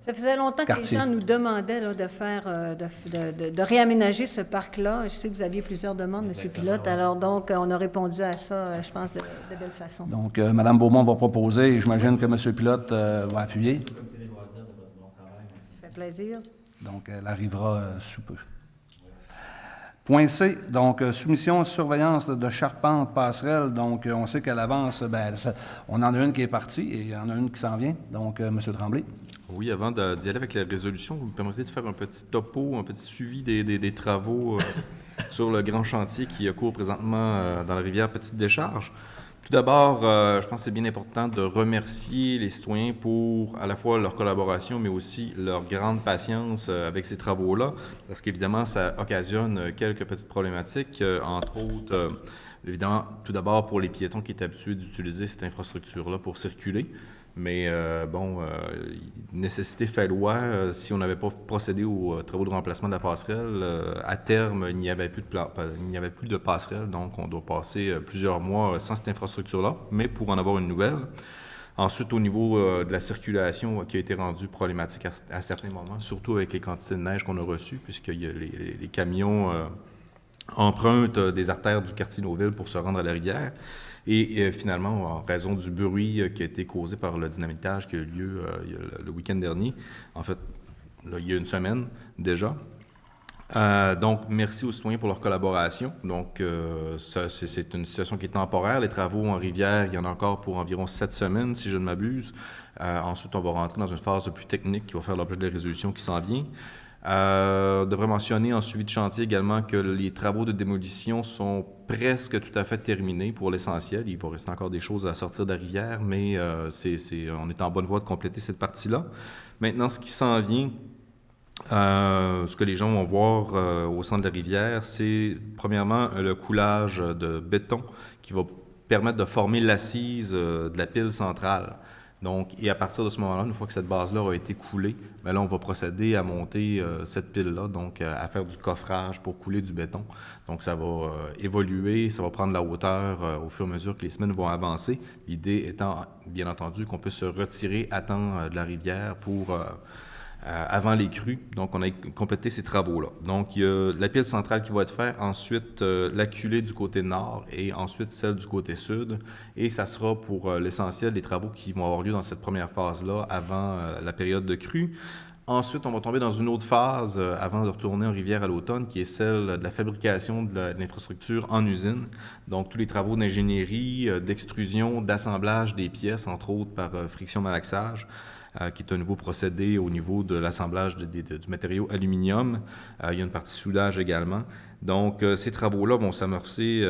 Ça faisait longtemps quartier. Que les gens nous demandaient là, de réaménager ce parc-là. Je sais que vous aviez plusieurs demandes, M. Pilote. Alors donc, on a répondu à ça, je pense, de belle façon. Donc, Mme Beaumont va proposer et j'imagine que M. Pilote va appuyer. Ça fait plaisir. Donc, elle arrivera sous peu. Point C, donc soumission surveillance de charpente passerelle. Donc, on sait qu'elle avance, on en a une qui est partie et il y en a une qui s'en vient. Donc, M. Tremblay. Oui, avant d'y aller avec la résolution, vous me permettrez de faire un petit topo, un petit suivi des travaux sur le grand chantier qui court présentement dans la rivière Petite Décharge. Tout d'abord, je pense que c'est bien important de remercier les citoyens pour à la fois leur collaboration, mais aussi leur grande patience avec ces travaux-là, parce qu'évidemment, ça occasionne quelques petites problématiques, entre autres, évidemment, tout d'abord pour les piétons qui étaient habitués d'utiliser cette infrastructure-là pour circuler. Mais nécessité fait loi. Si on n'avait pas procédé aux travaux de remplacement de la passerelle, à terme, il n'y avait plus de passerelle, donc on doit passer plusieurs mois sans cette infrastructure-là, mais pour en avoir une nouvelle. Ensuite, au niveau de la circulation qui a été rendue problématique à certains moments, surtout avec les quantités de neige qu'on a reçues, puisque les camions empruntent des artères du quartier Noville pour se rendre à la rivière. Et finalement, en raison du bruit qui a été causé par le dynamitage qui a eu lieu le week-end dernier, en fait, là, il y a une semaine déjà. Donc, merci aux citoyens pour leur collaboration. Donc, c'est une situation qui est temporaire. Les travaux en rivière, il y en a encore pour environ 7 semaines, si je ne m'abuse. Ensuite, on va rentrer dans une phase plus technique qui va faire l'objet de la résolution qui s'en vient. On devrait mentionner en suivi de chantier également que les travaux de démolition sont presque tout à fait terminés pour l'essentiel. Il va rester encore des choses à sortir de la rivière, mais on est en bonne voie de compléter cette partie-là. Maintenant, ce qui s'en vient, ce que les gens vont voir au centre de la rivière, c'est premièrement le coulage de béton qui va permettre de former l'assise de la pile centrale. Donc, et à partir de ce moment-là, une fois que cette base-là a été coulée, bien là, on va procéder à monter cette pile-là, donc à faire du coffrage pour couler du béton. Donc, ça va évoluer, ça va prendre la hauteur au fur et à mesure que les semaines vont avancer. L'idée étant, bien entendu, qu'on peut se retirer à temps de la rivière pour avant les crues. Donc, on a complété ces travaux-là. Donc, il y a la pile centrale qui va être faite, ensuite la culée du côté nord et ensuite celle du côté sud. Et ça sera pour l'essentiel des travaux qui vont avoir lieu dans cette première phase-là avant la période de crue. Ensuite, on va tomber dans une autre phase avant de retourner en rivière à l'automne, qui est celle de la fabrication de l'infrastructure en usine. Donc, tous les travaux d'ingénierie, d'extrusion, d'assemblage des pièces, entre autres par friction-malaxage, qui est un nouveau procédé au niveau de l'assemblage du matériau aluminium. Il y a une partie soudage également. Donc, ces travaux-là vont s'amorcer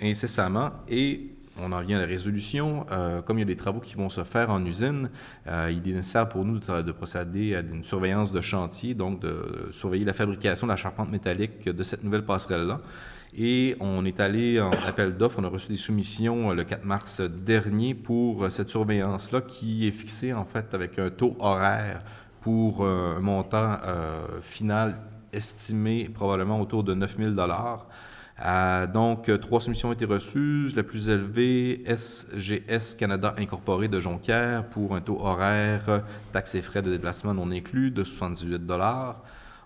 incessamment et On en vient à la résolution. Comme il y a des travaux qui vont se faire en usine, il est nécessaire pour nous de procéder à une surveillance de chantier, donc de surveiller la fabrication de la charpente métallique de cette nouvelle passerelle-là. Et on est allé en appel d'offres. On a reçu des soumissions le 4 mars dernier pour cette surveillance-là qui est fixée en fait avec un taux horaire pour un montant final estimé probablement autour de 9 000 donc, 3 soumissions ont été reçues. La plus élevée, SGS Canada Incorporé de Jonquière, pour un taux horaire, taxes et frais de déplacement non inclus, de 78 $.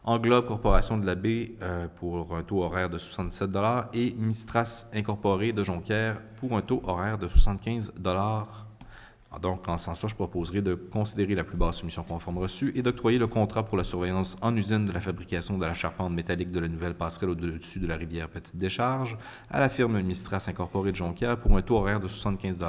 Englobe Corporation de la Baie pour un taux horaire de 67 $ et Mistras Incorporé de Jonquière pour un taux horaire de 75 $. Donc, en ce sens-là, je proposerai de considérer la plus basse soumission conforme reçue et d'octroyer le contrat pour la surveillance en usine de la fabrication de la charpente métallique de la nouvelle passerelle au-dessus de la rivière Petite Décharge à la firme Mistras Incorporée de Jonquière pour un taux horaire de 75 $,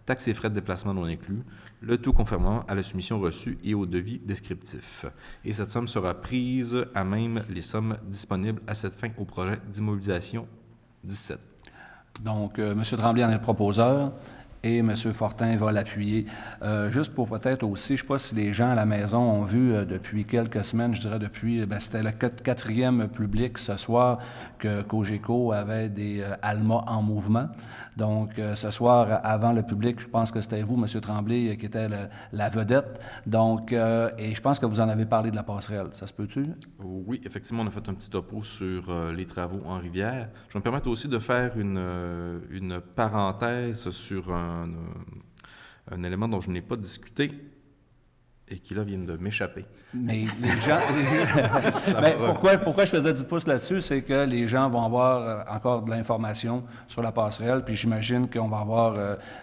taxes et frais de déplacement non inclus, le tout conformément à la soumission reçue et au devis descriptif. Et cette somme sera prise à même les sommes disponibles à cette fin au projet d'immobilisation 17. Donc, M. Tremblay en est le proposeur. Et M. Fortin va l'appuyer. Juste pour peut-être aussi, je ne sais pas si les gens à la maison ont vu depuis quelques semaines, je dirais depuis, c'était le 4e public ce soir que Cogeco avait des Alma en mouvement. Donc, ce soir, avant le public, je pense que c'était vous, M. Tremblay, qui était la vedette. Donc, et je pense que vous en avez parlé de la passerelle. Ça se peut-tu? Oui, effectivement, on a fait un petit topo sur les travaux en rivière. Je vais me permettre aussi de faire une parenthèse sur un élément dont je n'ai pas discuté et qui, là, vient de m'échapper. Mais les gens... pourquoi je faisais du pouce là-dessus, c'est que les gens vont avoir encore de l'information sur la passerelle, puis j'imagine qu'on va avoir,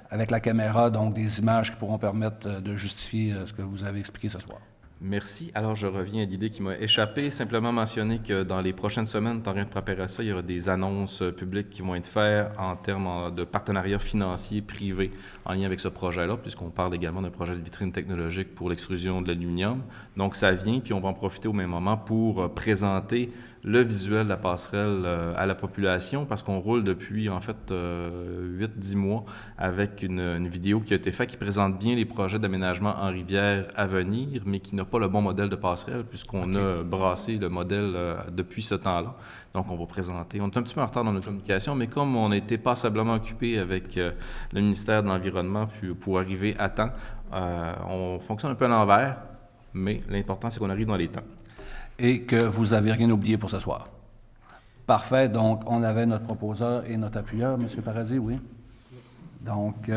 avec la caméra, donc des images qui pourront permettre de justifier ce que vous avez expliqué ce soir. Merci. Alors, je reviens à l'idée qui m'a échappé. Simplement mentionner que dans les prochaines semaines, en train de préparer ça, il y aura des annonces publiques qui vont être faites en termes de partenariats financiers privés en lien avec ce projet-là, puisqu'on parle également d'un projet de vitrine technologique pour l'extrusion de l'aluminium. Donc, ça vient, puis on va en profiter au même moment pour présenter le visuel de la passerelle à la population, parce qu'on roule depuis, en fait, 8-10 mois avec une vidéo qui a été faite qui présente bien les projets d'aménagement en rivière à venir, mais qui n'a pas le bon modèle de passerelle, puisqu'on a brassé le modèle depuis ce temps-là. Donc, on va présenter. On est un petit peu en retard dans notre communication, mais comme on a été passablement occupé avec le ministère de l'Environnement pour arriver à temps, on fonctionne un peu à l'envers, mais l'important, c'est qu'on arrive dans les temps. Et que vous n'avez rien oublié pour ce soir. Parfait. Donc, on avait notre proposeur et notre appuyeur. M. Paradis, oui. Donc,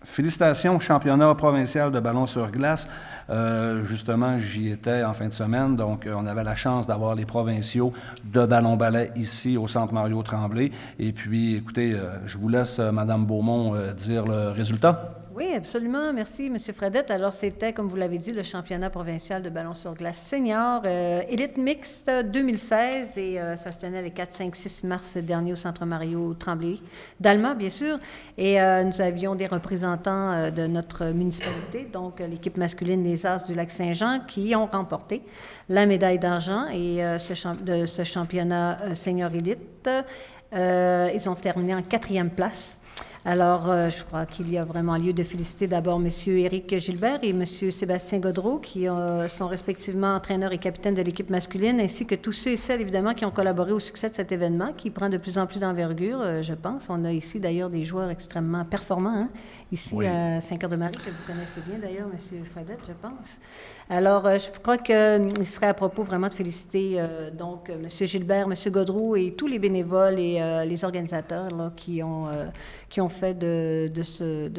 félicitations au championnat provincial de ballon sur glace. Justement, j'y étais en fin de semaine, donc on avait la chance d'avoir les provinciaux de ballon-ballet ici au Centre Mario Tremblay. Et puis, écoutez, je vous laisse, Mme Beaumont, dire le résultat. Oui, absolument. Merci, M. Fredette. Alors, c'était, comme vous l'avez dit, le championnat provincial de ballon sur glace senior, élite mixte 2016, et ça se tenait les 4, 5, 6 mars dernier au Centre Mario Tremblay d'Alma, bien sûr. Et nous avions des représentants de notre municipalité, donc l'équipe masculine des As du Lac-Saint-Jean, qui ont remporté la médaille d'argent et de ce championnat senior élite. Ils ont terminé en 4e place. Alors, je crois qu'il y a vraiment lieu de féliciter d'abord M. Éric Gilbert et M. Sébastien Gaudreau, qui sont respectivement entraîneurs et capitaines de l'équipe masculine, ainsi que tous ceux et celles, évidemment, qui ont collaboré au succès de cet événement, qui prend de plus en plus d'envergure, je pense. On a ici, d'ailleurs, des joueurs extrêmement performants, ici oui. À Saint-Cœur-de-Marie, que vous connaissez bien, d'ailleurs, M. Fredette, je pense. Alors, je crois qu'il serait à propos vraiment de féliciter, donc, M. Gilbert, M. Gaudreau et tous les bénévoles et les organisateurs là, qui ont fait de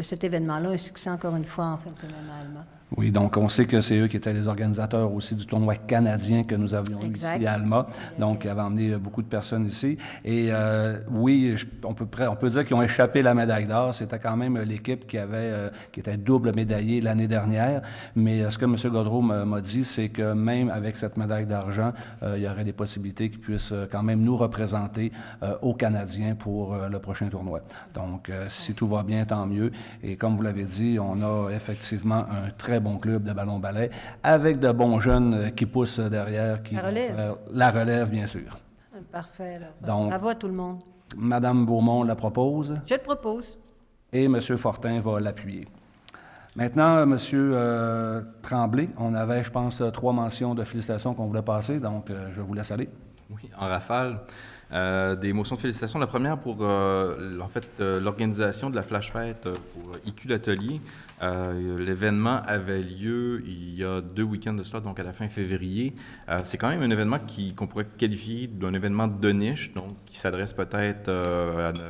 cet événement-là un succès, encore une fois, en fin de semaine à Alma. Oui, donc on sait que c'est eux qui étaient les organisateurs aussi du tournoi canadien que nous avions eu ici à Alma, donc qui avait emmené beaucoup de personnes ici. Et oui, on peut dire qu'ils ont échappé la médaille d'or. C'était quand même l'équipe qui était double médaillée l'année dernière. Mais ce que M. Gaudreau m'a dit, c'est que même avec cette médaille d'argent, il y aurait des possibilités qu'ils puissent quand même nous représenter aux Canadiens pour le prochain tournoi. Donc, si tout va bien, tant mieux. Et comme vous l'avez dit, on a effectivement un très bon club de ballon-ballet, avec de bons jeunes qui poussent derrière, qui vont faire la relève, bien sûr. Parfait. Alors. Donc, bravo à tout le monde. Madame Beaumont la propose Je le propose. et M. Fortin va l'appuyer. Maintenant, M. Tremblay, on avait, je pense, 3 mentions de félicitations qu'on voulait passer, donc je vous laisse aller. Oui, en rafale. Des motions de félicitations. La première pour, l'organisation de la Flash Fête pour IQ l'Atelier. L'événement avait lieu il y a 2 week-ends de cela, donc à la fin février. C'est quand même un événement qu'on pourrait qualifier d'un événement de niche, donc qui s'adresse peut-être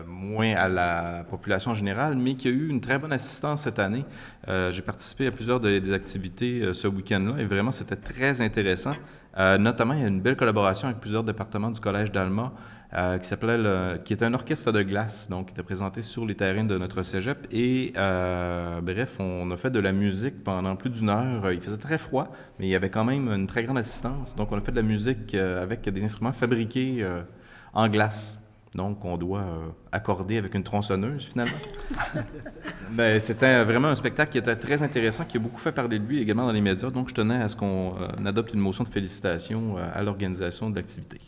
moins à la population en général, mais qui a eu une très bonne assistance cette année. J'ai participé à plusieurs des activités ce week-end-là et vraiment, c'était très intéressant. Notamment, il y a une belle collaboration avec plusieurs départements du Collège d'Alma qui était un orchestre de glace, donc qui était présenté sur les terrains de notre cégep. Et bref, on a fait de la musique pendant plus d'1 heure. Il faisait très froid, mais il y avait quand même une très grande assistance. Donc, on a fait de la musique avec des instruments fabriqués en glace. Donc, on doit accorder avec une tronçonneuse, finalement. Ben, c'était vraiment un spectacle qui était très intéressant, qui a beaucoup fait parler de lui également dans les médias. Donc, je tenais à ce qu'on adopte une motion de félicitations à l'organisation de l'activité.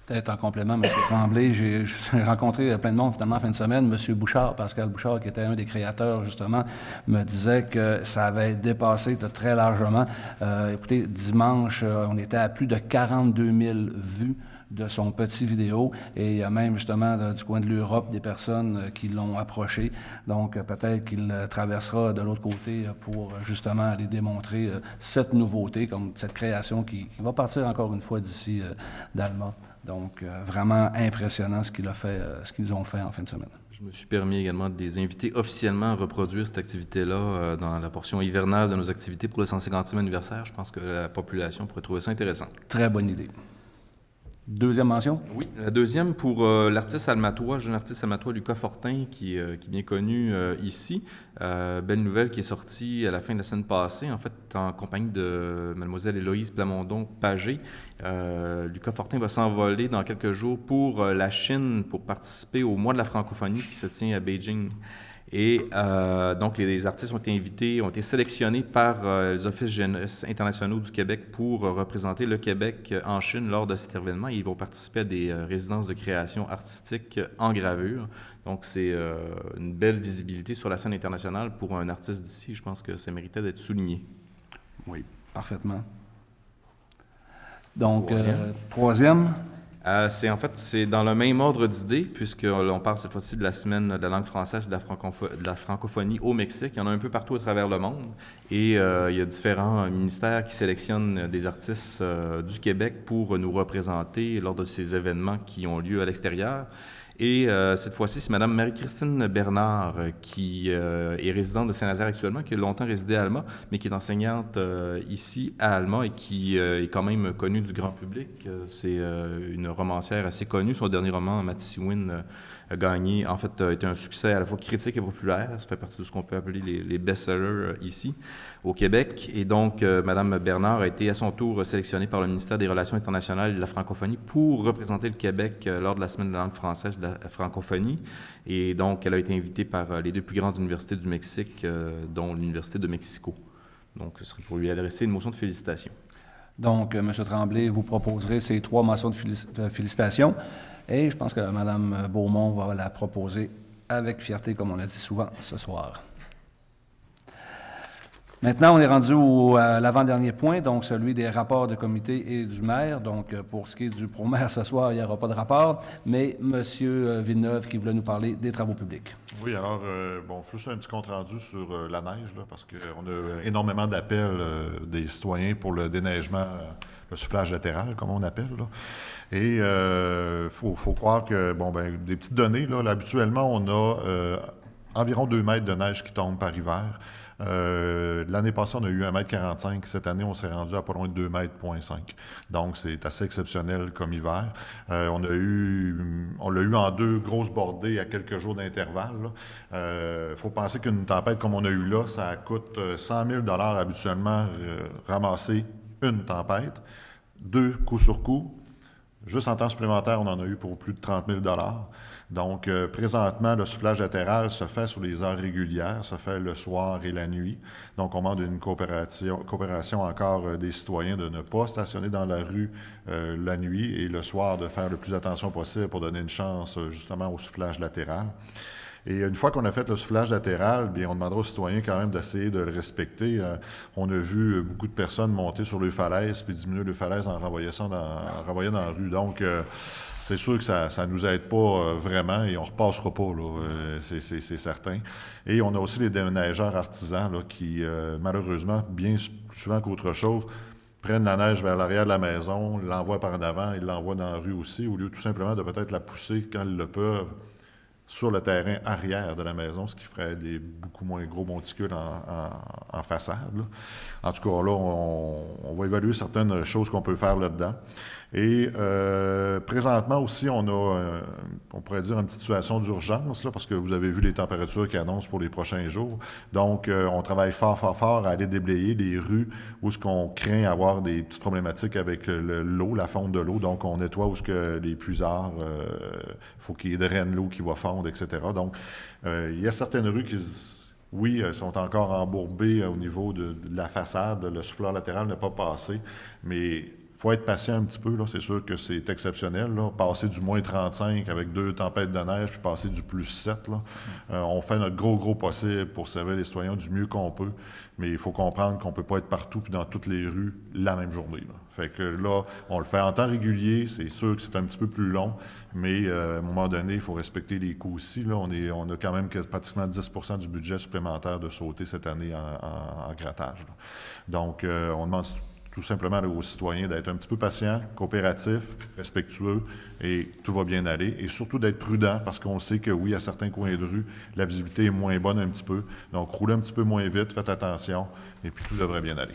Peut-être en complément, M. Tremblay, j'ai rencontré plein de monde finalement en fin de semaine. M. Bouchard, Pascal Bouchard, qui était un des créateurs justement, me disait que ça avait dépassé de très largement. Écoutez, dimanche, on était à plus de 42 000 vues de son petit vidéo, et il y a même justement du coin de l'Europe des personnes qui l'ont approché. Donc peut-être qu'il traversera de l'autre côté pour justement aller démontrer cette nouveauté, comme cette création qui va partir encore une fois d'ici d'Alma. Donc vraiment impressionnant ce qu'ils ont fait en fin de semaine. Je me suis permis également de les inviter officiellement à reproduire cette activité-là dans la portion hivernale de nos activités pour le 150e anniversaire. Je pense que la population pourrait trouver ça intéressant. Très bonne idée. Deuxième mention? Oui, la deuxième pour l'artiste almatois, jeune artiste almatois Lucas Fortin, qui est bien connu ici. Belle nouvelle qui est sortie à la fin de la semaine passée, en fait, en compagnie de Mlle Héloïse Plamondon-Pagé. Lucas Fortin va s'envoler dans quelques jours pour la Chine pour participer au mois de la francophonie qui se tient à Beijing. Et donc, les artistes ont été sélectionnés par les Offices jeunesse internationaux du Québec pour représenter le Québec en Chine lors de cet événement. Ils vont participer à des résidences de création artistique en gravure. Donc, c'est une belle visibilité sur la scène internationale pour un artiste d'ici. Je pense que ça méritait d'être souligné. Oui, parfaitement. Donc, troisième. C'est dans le même ordre d'idées, puisqu'on parle cette fois-ci de la semaine de la langue française et de la francophonie au Mexique. Il y en a un peu partout à travers le monde. Et il y a différents ministères qui sélectionnent des artistes du Québec pour nous représenter lors de ces événements qui ont lieu à l'extérieur. Et cette fois-ci, c'est Mme Marie-Christine Bernard qui est résidente de Saint-Nazaire actuellement, qui a longtemps résidé à Alma, mais qui est enseignante ici à Alma et qui est quand même connue du grand public. C'est une romancière assez connue. Son dernier roman, Matisiwin, a gagné, en fait, a été un succès à la fois critique et populaire. Ça fait partie de ce qu'on peut appeler les best-sellers ici, au Québec. Et donc, Mme Bernard a été à son tour sélectionnée par le ministère des Relations internationales et de la francophonie pour représenter le Québec lors de la semaine de la langue française de la francophonie. Et donc, elle a été invitée par les 2 plus grandes universités du Mexique, dont l'Université de Mexico. Donc, ce serait pour lui adresser une motion de félicitations. Donc, M. Tremblay, vous proposerez ces 3 motions de félicitations. Et je pense que Mme Beaumont va la proposer avec fierté, comme on l'a dit souvent ce soir. Maintenant, on est rendu à l'avant-dernier point, donc celui des rapports de comité et du maire. Donc, pour ce qui est du pro-maire ce soir, il n'y aura pas de rapport, mais M. Villeneuve qui voulait nous parler des travaux publics. Oui, alors, juste un petit compte-rendu sur la neige, là, parce qu'on a énormément d'appels des citoyens pour le déneigement, le soufflage latéral, comme on appelle, là. Et il faut croire que, des petites données, là, habituellement, on a environ 2 mètres de neige qui tombe par hiver. L'année passée, on a eu 1,45 m. Cette année, on s'est rendu à pas loin de 2,5 m. Donc, c'est assez exceptionnel comme hiver. On l'a eu en 2 grosses bordées à quelques jours d'intervalle. Il faut penser qu'une tempête comme on a eu là, ça coûte 100 000 $ habituellement ramasser une tempête. 2 coup sur coup. Juste en temps supplémentaire, on en a eu pour plus de 30 000 $. Donc, présentement, le soufflage latéral se fait sur les heures régulières, se fait le soir et la nuit. Donc, on demande une coopération encore des citoyens de ne pas stationner dans la rue la nuit et le soir de faire le plus attention possible pour donner une chance justement au soufflage latéral. Et une fois qu'on a fait le soufflage latéral, bien, on demandera aux citoyens quand même d'essayer de le respecter. On a vu beaucoup de personnes monter sur les falaises puis diminuer les falaises en renvoyant dans la rue. Donc, c'est sûr que ça ne nous aide pas vraiment et on ne repassera pas, là, c'est certain. Et on a aussi les déneigeurs artisans là, qui, malheureusement, bien souvent qu'autre chose, prennent la neige vers l'arrière de la maison, l'envoient par en avant et l'envoient dans la rue aussi, au lieu tout simplement de peut-être la pousser quand ils le peuvent sur le terrain arrière de la maison, ce qui ferait des beaucoup moins gros monticules en façade, là. En tout cas, là, on va évaluer certaines choses qu'on peut faire là-dedans. Et présentement aussi, on a, on pourrait dire, une petite situation d'urgence, là, parce que vous avez vu les températures qui annoncent pour les prochains jours. Donc, on travaille fort à aller déblayer les rues où ce qu'on craint avoir des petites problématiques avec l'eau, la fonte de l'eau. Donc, on nettoie où ce que les puisards, faut qu'ils drainent l'eau qui va fondre, etc. Donc, il y a certaines rues qui... Oui, sont encore embourbées au niveau de la façade. Le souffleur latéral n'a pas passé, mais il faut être patient un petit peu. Là. C'est sûr que c'est exceptionnel. Là. Passer du moins 35 avec 2 tempêtes de neige, puis passer du plus 7. Là. On fait notre gros possible pour servir les citoyens du mieux qu'on peut, mais il faut comprendre qu'on ne peut pas être partout puis dans toutes les rues la même journée. Là. Fait que là, on le fait en temps régulier. C'est sûr que c'est un petit peu plus long, mais à un moment donné, il faut respecter les coûts aussi. Là. On a quand même pratiquement 10 % du budget supplémentaire de sauter cette année en grattage. Là. Donc, on demande tout simplement aux citoyens d'être un petit peu patients, coopératifs, respectueux, et tout va bien aller. Et surtout d'être prudent, parce qu'on sait que oui, à certains coins de rue, la visibilité est moins bonne un petit peu. Donc, roulez un petit peu moins vite, faites attention, et puis tout devrait bien aller.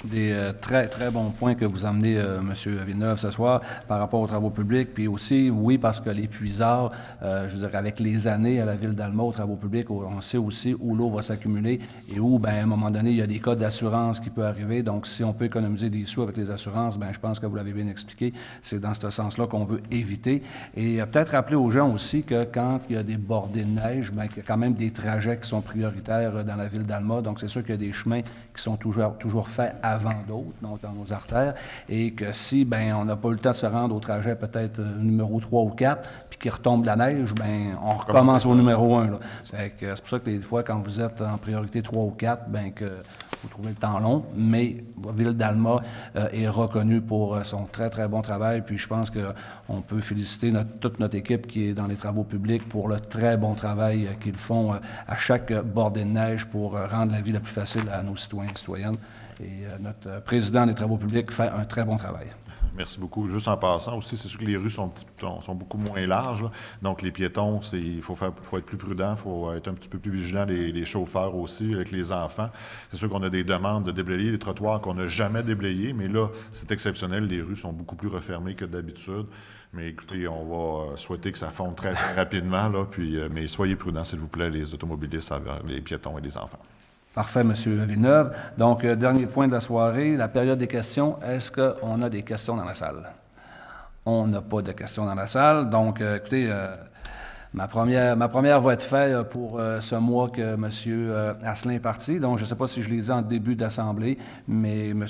Des très bons points que vous amenez, M. Villeneuve, ce soir, par rapport aux travaux publics. Puis aussi, oui, parce que les puisards, je veux dire, avec les années à la Ville d'Alma, aux travaux publics, on sait aussi où l'eau va s'accumuler et où, bien, à un moment donné, il y a des cas d'assurance qui peuvent arriver. Donc, si on peut économiser des sous avec les assurances, bien, je pense que vous l'avez bien expliqué. C'est dans ce sens-là qu'on veut éviter. Et peut-être rappeler aux gens aussi que quand il y a des bordées de neige, bien, qu'il y a quand même des trajets qui sont prioritaires dans la Ville d'Alma. Donc, c'est sûr qu'il y a des chemins qui sont toujours faits avant d'autres, donc dans nos artères, et que si, bien, on n'a pas eu le temps de se rendre au trajet peut-être numéro 3 ou 4, puis qu'il retombe la neige, bien, on recommence au numéro 1. Là. C'est pour ça que des fois, quand vous êtes en priorité 3 ou 4, bien, que vous trouvez le temps long, mais la Ville d'Alma est reconnue pour son très bon travail, puis je pense qu'on peut féliciter toute notre équipe qui est dans les travaux publics pour le très bon travail qu'ils font à chaque bordée de neige pour rendre la vie la plus facile à nos citoyens et citoyennes. Et notre président des travaux publics fait un très bon travail. Merci beaucoup. Juste en passant aussi, c'est sûr que les rues sont beaucoup moins larges. Là. Donc, les piétons, il faut être plus prudent, il faut être un petit peu plus vigilant, les chauffeurs aussi, avec les enfants. C'est sûr qu'on a des demandes de déblayer les trottoirs qu'on n'a jamais déblayés, mais là, c'est exceptionnel. Les rues sont beaucoup plus refermées que d'habitude. Mais écoutez, on va souhaiter que ça fonde très rapidement, là, mais soyez prudents, s'il vous plaît, les automobilistes, les piétons et les enfants. Parfait, M. Villeneuve. Donc, dernier point de la soirée, la période des questions. Est-ce qu'on a des questions dans la salle? On n'a pas de questions dans la salle. Donc, écoutez, ma première va être faite pour ce mois que M. Asselin est parti. Donc, je ne sais pas si je l'ai dit en début d'assemblée, mais M.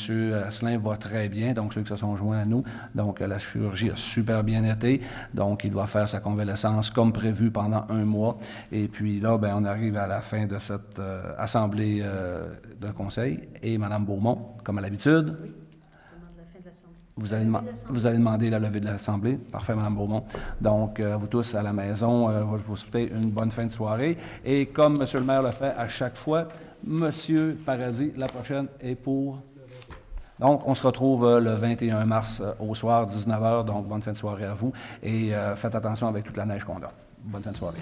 Asselin va très bien, donc ceux qui se sont joints à nous. Donc, la chirurgie a super bien été. Donc, il doit faire sa convalescence comme prévu pendant 1 mois. Et puis là, bien, on arrive à la fin de cette assemblée de conseil. Et Mme Beaumont, comme à l'habitude... Oui. Vous allez demander la levée de l'Assemblée. Parfait, Mme Beaumont. Donc, vous tous à la maison, je vous souhaite une bonne fin de soirée. Et comme M. le maire le fait à chaque fois, M. Paradis, la prochaine est pour... Donc, on se retrouve le 21 mars au soir, 19h. Donc, bonne fin de soirée à vous. Et faites attention avec toute la neige qu'on a. Bonne fin de soirée.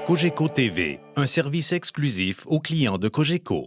Cogeco TV, un service exclusif aux clients de Cogeco.